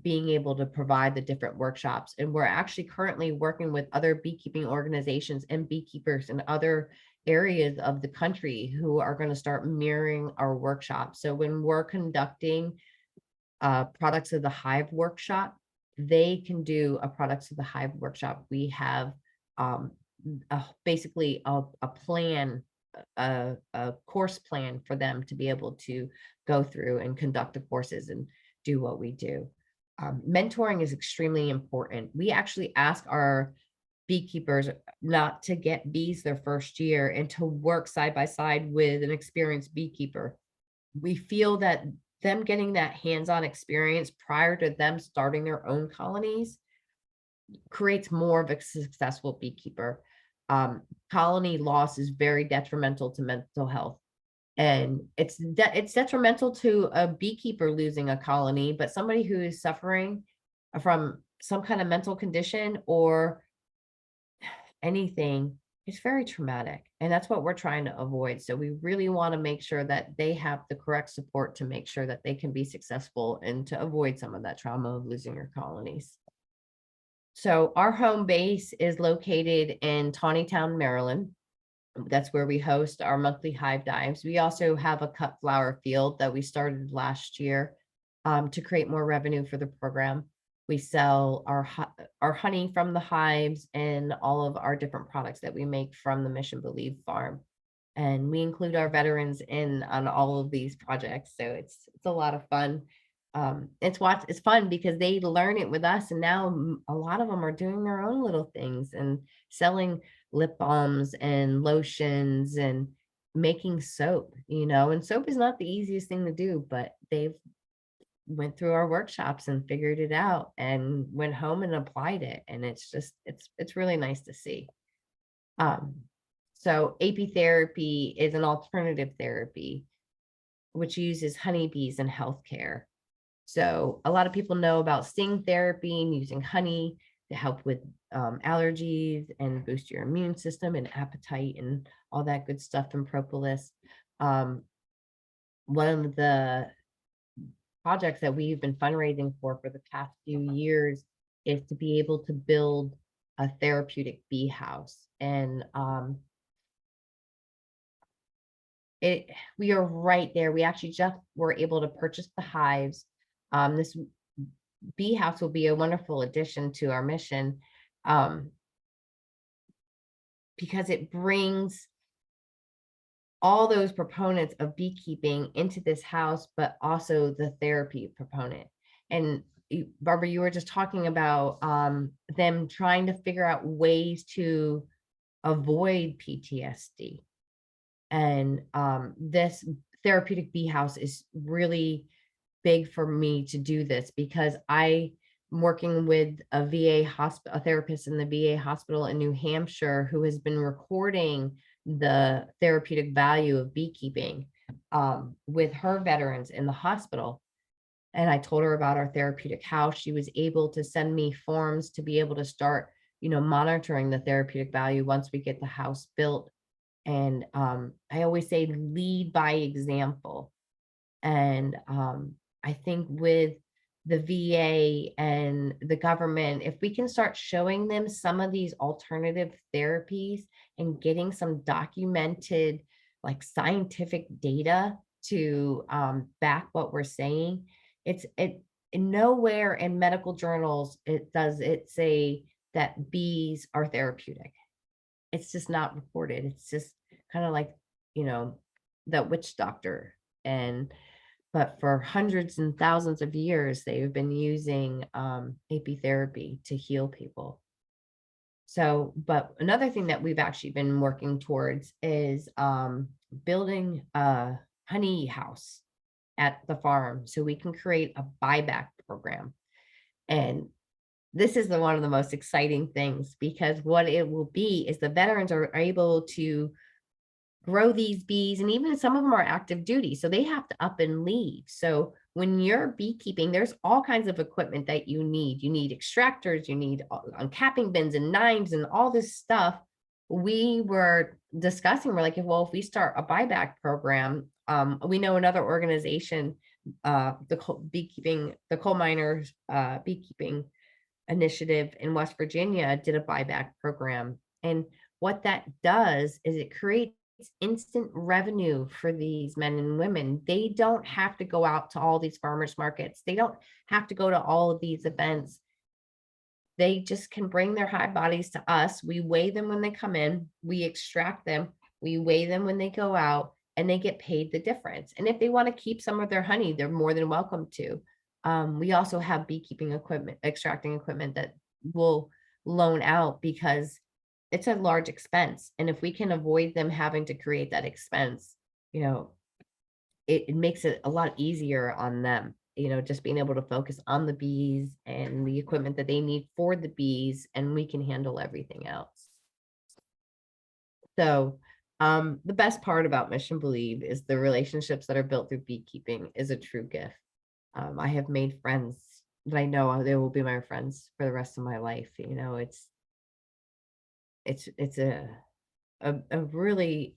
[SPEAKER 2] being able to provide the different workshops, and we're actually currently working with other beekeeping organizations and beekeepers in other areas of the country who are going to start mirroring our workshops. So when we're conducting products of the hive workshop, they can do a products of the hive workshop. We have basically a plan, a course plan for them to be able to go through and conduct the courses and do what we do. Mentoring is extremely important. We actually ask our beekeepers not to get bees their first year and to work side by side with an experienced beekeeper. We feel that them getting that hands-on experience prior to them starting their own colonies creates more of a successful beekeeper. Colony loss is very detrimental to mental health. And it's detrimental to a beekeeper losing a colony, but somebody who is suffering from some kind of mental condition or anything, it's very traumatic. And that's what we're trying to avoid. So we really want to make sure that they have the correct support to make sure that they can be successful and to avoid some of that trauma of losing your colonies. So our home base is located in Tawnytown, Maryland. That's where we host our monthly hive dives. We also have a cut flower field that we started last year to create more revenue for the program. We sell our honey from the hives and all of our different products that we make from the Mission Beelieve farm. And we include our veterans on all of these projects. So it's a lot of fun. It's fun because they learn it with us. And now a lot of them are doing their own little things and selling lip balms and lotions and making soap, and soap is not the easiest thing to do, but they've went through our workshops and figured it out and went home and applied it. And it's really nice to see. So apitherapy is an alternative therapy, which uses honeybees in healthcare. So a lot of people know about sting therapy and using honey to help with allergies and boost your immune system and appetite and all that good stuff from propolis. One of the projects that we've been fundraising for the past few years is to be able to build a therapeutic bee house. And we are right there. We actually just were able to purchase the hives. This bee house will be a wonderful addition to our mission. because it brings all those proponents of beekeeping into this house, but also the therapy proponent. And Barbara, you were just talking about them trying to figure out ways to avoid PTSD. And this therapeutic bee house is really big for me to do this, because I'm working with a VA hospital, a therapist in the VA hospital in New Hampshire, who has been recording the therapeutic value of beekeeping with her veterans in the hospital. And I told her about our therapeutic house. She was able to send me forms to be able to start, monitoring the therapeutic value once we get the house built. And I always say lead by example. And I think with the VA and the government, if we can start showing them some of these alternative therapies and getting some documented, like, scientific data to back what we're saying, it's nowhere in medical journals it say that bees are therapeutic. It's just not reported. It's just kind of like, that witch doctor. But for hundreds and thousands of years, they've been using apitherapy to heal people. So, but another thing that we've actually been working towards is building a honey house at the farm so we can create a buyback program. And this is one of the most exciting things, because what it will be is the veterans are able to grow these bees, and even some of them are active duty, so they have to up and leave. So when you're beekeeping, there's all kinds of equipment that you need. You need extractors, you need uncapping bins and knives and all this stuff. We were discussing, we're like, well, if we start a buyback program, we know another organization, the coal miners beekeeping initiative in West Virginia did a buyback program. And what that does is it creates instant revenue for these men and women. They don't have to go out to all these farmers markets. They don't have to go to all of these events. They just can bring their hive bodies to us. We weigh them when they come in, we extract them, we weigh them when they go out, and they get paid the difference. And if they want to keep some of their honey, they're more than welcome to. We also have beekeeping equipment, extracting equipment that will loan out, because it's a large expense. And if we can avoid them having to create that expense, it makes it a lot easier on them, just being able to focus on the bees and the equipment that they need for the bees, and we can handle everything else. So the best part about Mission Believe is the relationships that are built through beekeeping is a true gift. I have made friends that I know they will be my friends for the rest of my life. It's a really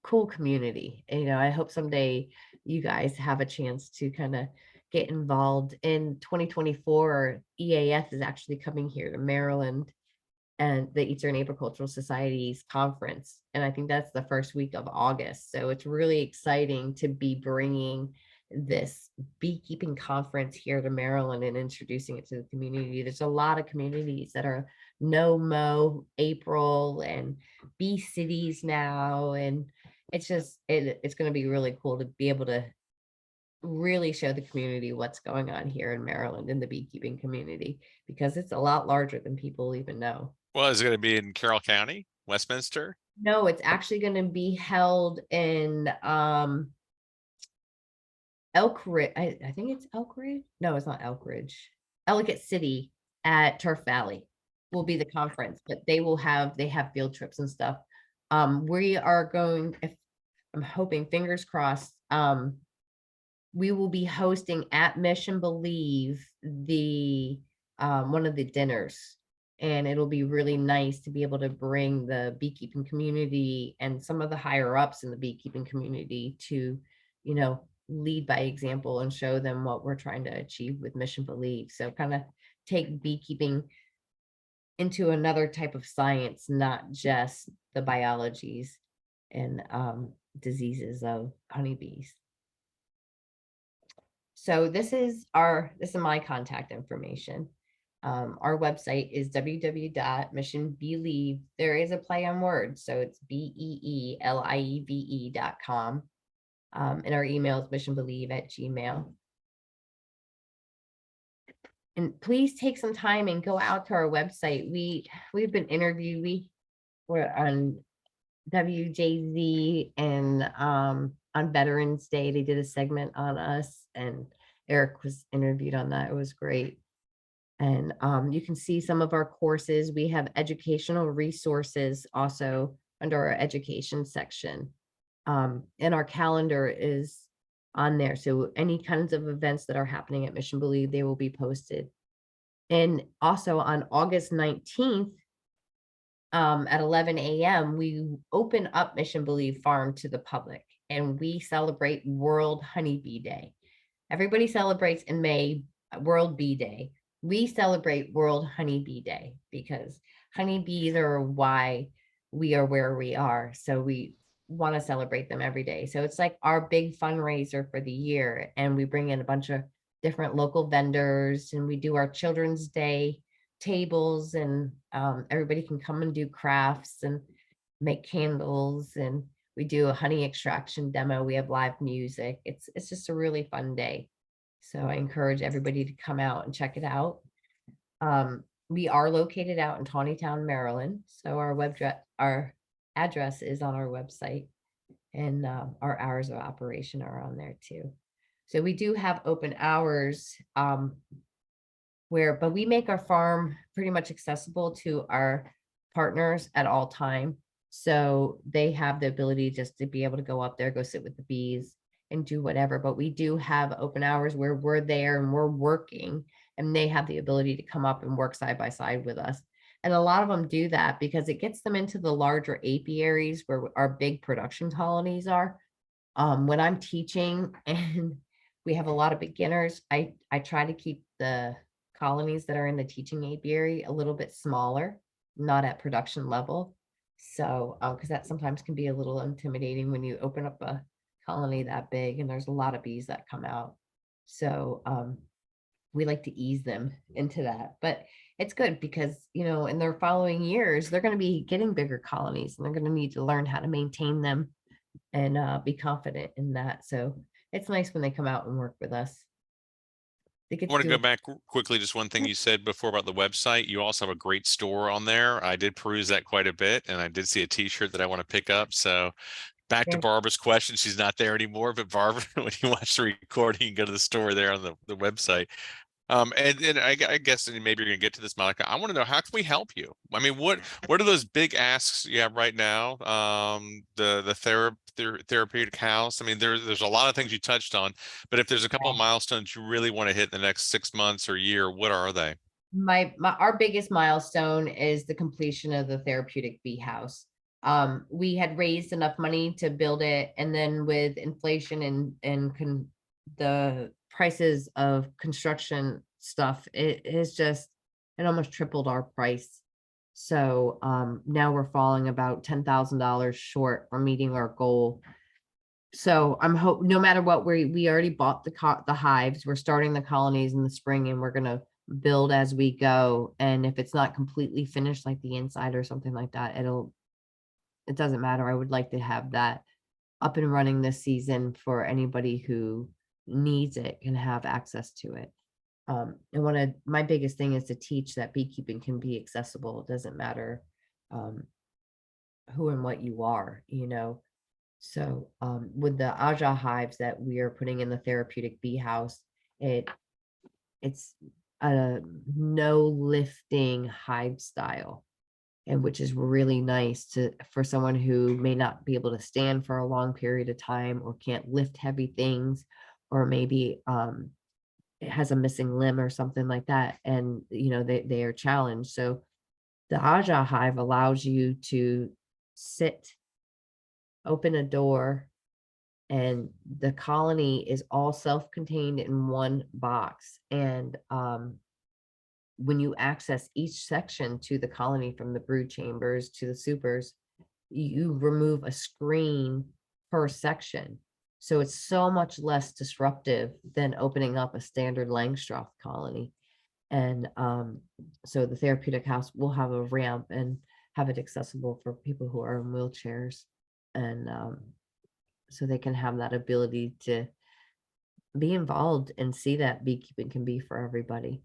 [SPEAKER 2] cool community. I hope someday you guys have a chance to kind of get involved. In 2024, EAS is actually coming here to Maryland, and the Eastern Agricultural Society's conference. And I think that's the first week of August. So it's really exciting to be bringing this beekeeping conference here to Maryland and introducing it to the community. There's a lot of communities that are No Mo, April, and Bee Cities now. And it's just, it's going to be really cool to be able to really show the community what's going on here in Maryland in the beekeeping community, because it's a lot larger than people even know.
[SPEAKER 1] Well, is it going to be in Carroll County, Westminster?
[SPEAKER 2] No, it's actually going to be held in Elk Ridge. I think it's Elk Ridge. No, it's not Elk Ridge. Ellicott City at Turf Valley will be the conference, but they have field trips and stuff. We are going, if I'm hoping, fingers crossed, we will be hosting at Mission Believe the one of the dinners, and it'll be really nice to be able to bring the beekeeping community and some of the higher ups in the beekeeping community to, lead by example and show them what we're trying to achieve with Mission Believe. So kind of take beekeeping into another type of science, not just the biologies and diseases of honeybees. So this is my contact information. Our website is www.missionbeelieve. There is a play on words, so it's BEELIEVE.com. And our email is missionbeelieve@gmail. And please take some time and go out to our website. We've been interviewed. We're on WJZ and on Veterans Day, they did a segment on us, and Eric was interviewed on that. It was great. And you can see some of our courses. We have educational resources also under our education section. And our calendar is on there. So any kinds of events that are happening at Mission Beelieve, they will be posted. And also on August 19th, at 11 a.m., we open up Mission Beelieve Farm to the public, and we celebrate World Honeybee Day. Everybody celebrates in May World Bee Day. We celebrate World Honeybee Day because honeybees are why we are where we are. So we want to celebrate them every day. So it's like our big fundraiser for the year. And we bring in a bunch of different local vendors, and we do our Children's Day tables, and everybody can come and do crafts and make candles, and we do a honey extraction demo. We have live music. It's just a really fun day. So I encourage everybody to come out and check it out. We are located out in Tawnytown, Maryland. So our address is on our website, and our hours of operation are on there too. So we do have open hours but we make our farm pretty much accessible to our partners at all time. So they have the ability just to be able to go up there, go sit with the bees and do whatever. But we do have open hours where we're there and we're working, and they have the ability to come up and work side by side with us. And a lot of them do that because it gets them into the larger apiaries where our big production colonies are. When I'm teaching and we have a lot of beginners, I try to keep the colonies that are in the teaching apiary a little bit smaller, not at production level. So, because that sometimes can be a little intimidating when you open up a colony that big and there's a lot of bees that come out. So, we like to ease them into that, but it's good because, in their following years, they're going to be getting bigger colonies, and they're going to need to learn how to maintain them and be confident in that. So it's nice when they come out and work with us.
[SPEAKER 1] I want to go back quickly. Just one thing you said before about the website. You also have a great store on there. I did peruse that quite a bit, and I did see a t-shirt that I want to pick up. So back to Barbara's question. She's not there anymore, but Barbara, when you watch the recording, you can go to the store there on the website. And I guess maybe you're gonna get to this, Monica. I want to know, how can we help you? I mean, what are those big asks you have right now? The therapeutic house. I mean, there's a lot of things you touched on, but if there's a couple of milestones you really want to hit in the next 6 months or year, what are they?
[SPEAKER 2] Our biggest milestone is the completion of the therapeutic bee house. We had raised enough money to build it, and then with inflation and the prices of construction stuff, it almost tripled our price. So now we're falling about $10,000 short from meeting our goal. So no matter what, we already bought the hives. We're starting the colonies in the spring, and we're gonna build as we go. And if it's not completely finished, like the inside or something like that, it doesn't matter. I would like to have that up and running this season for anybody who needs it can have access to it. And my biggest thing is to teach that beekeeping can be accessible. It doesn't matter who and what you are, So with the Aja hives that we are putting in the therapeutic bee house, it's a no lifting hive style, and which is really nice for someone who may not be able to stand for a long period of time, or can't lift heavy things, or maybe it has a missing limb or something like that, and they are challenged. So the Aja hive allows you to sit, open a door, and the colony is all self-contained in one box. And when you access each section to the colony, from the brood chambers to the supers, you remove a screen per section. So it's so much less disruptive than opening up a standard Langstroth colony. And so the therapeutic house will have a ramp and have it accessible for people who are in wheelchairs. And so they can have that ability to be involved and see that beekeeping can be for everybody.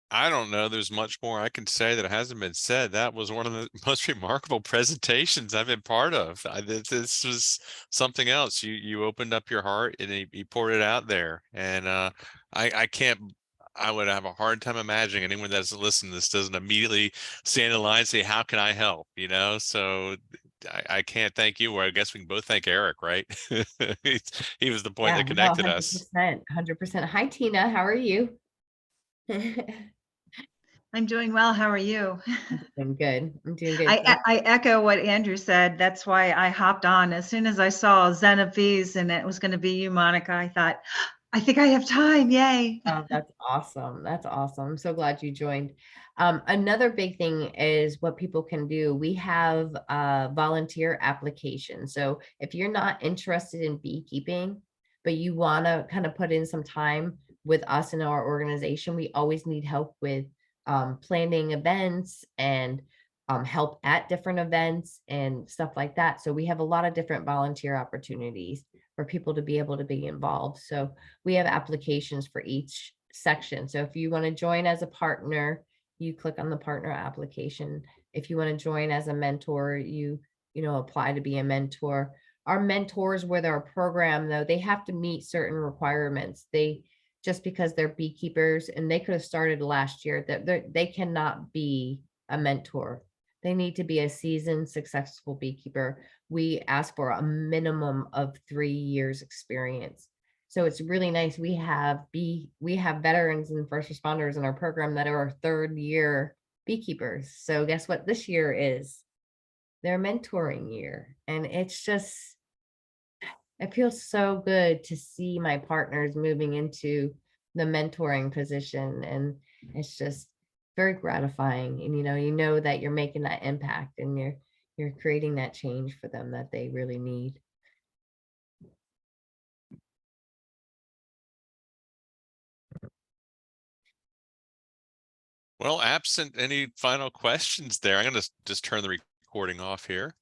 [SPEAKER 1] I don't know. There's much more I can say that hasn't been said. That was one of the most remarkable presentations I've been part of. This was something else. You opened up your heart and you poured it out there. And I can't. I would have a hard time imagining anyone that's listening to this doesn't immediately stand in line and say, "How can I help?" You know. So I can't thank you. Or I guess we can both thank Eric, right? He was the point
[SPEAKER 2] Yeah,
[SPEAKER 1] that
[SPEAKER 2] no,
[SPEAKER 1] connected us.
[SPEAKER 2] 100%, 100%. Hi, Tina. How are you?
[SPEAKER 4] I'm doing well. How are you?
[SPEAKER 2] I'm doing good. I'm doing good.
[SPEAKER 4] I echo what Andrew said. That's why I hopped on. As soon as I saw Zen of Bees and it was going to be you, Monica, I thought, I think I have time. Yay.
[SPEAKER 2] Oh, that's awesome. That's awesome. I'm so glad you joined. Another big thing is what people can do. We have a volunteer application. So if you're not interested in beekeeping, but you want to kind of put in some time with us in our organization, we always need help with planning events and help at different events and stuff like that. So we have a lot of different volunteer opportunities for people to be able to be involved. So we have applications for each section. So if you want to join as a partner, you click on the partner application. If you want to join as a mentor, you know, apply to be a mentor. Our mentors with our program, though, they have to meet certain requirements. They just because they're beekeepers and they could have started last year, that they cannot be a mentor. They need to be a seasoned, successful beekeeper. We ask for a minimum of 3 years experience. So it's really nice. We have veterans and first responders in our program that are 3rd year beekeepers. So guess what this year is? Their mentoring year. And it's just, it feels so good to see my partners moving into the mentoring position. And it's just very gratifying. And you know that you're making that impact and you're creating that change for them that they really need.
[SPEAKER 1] Well, absent any final questions there, I'm going to just turn the recording off here.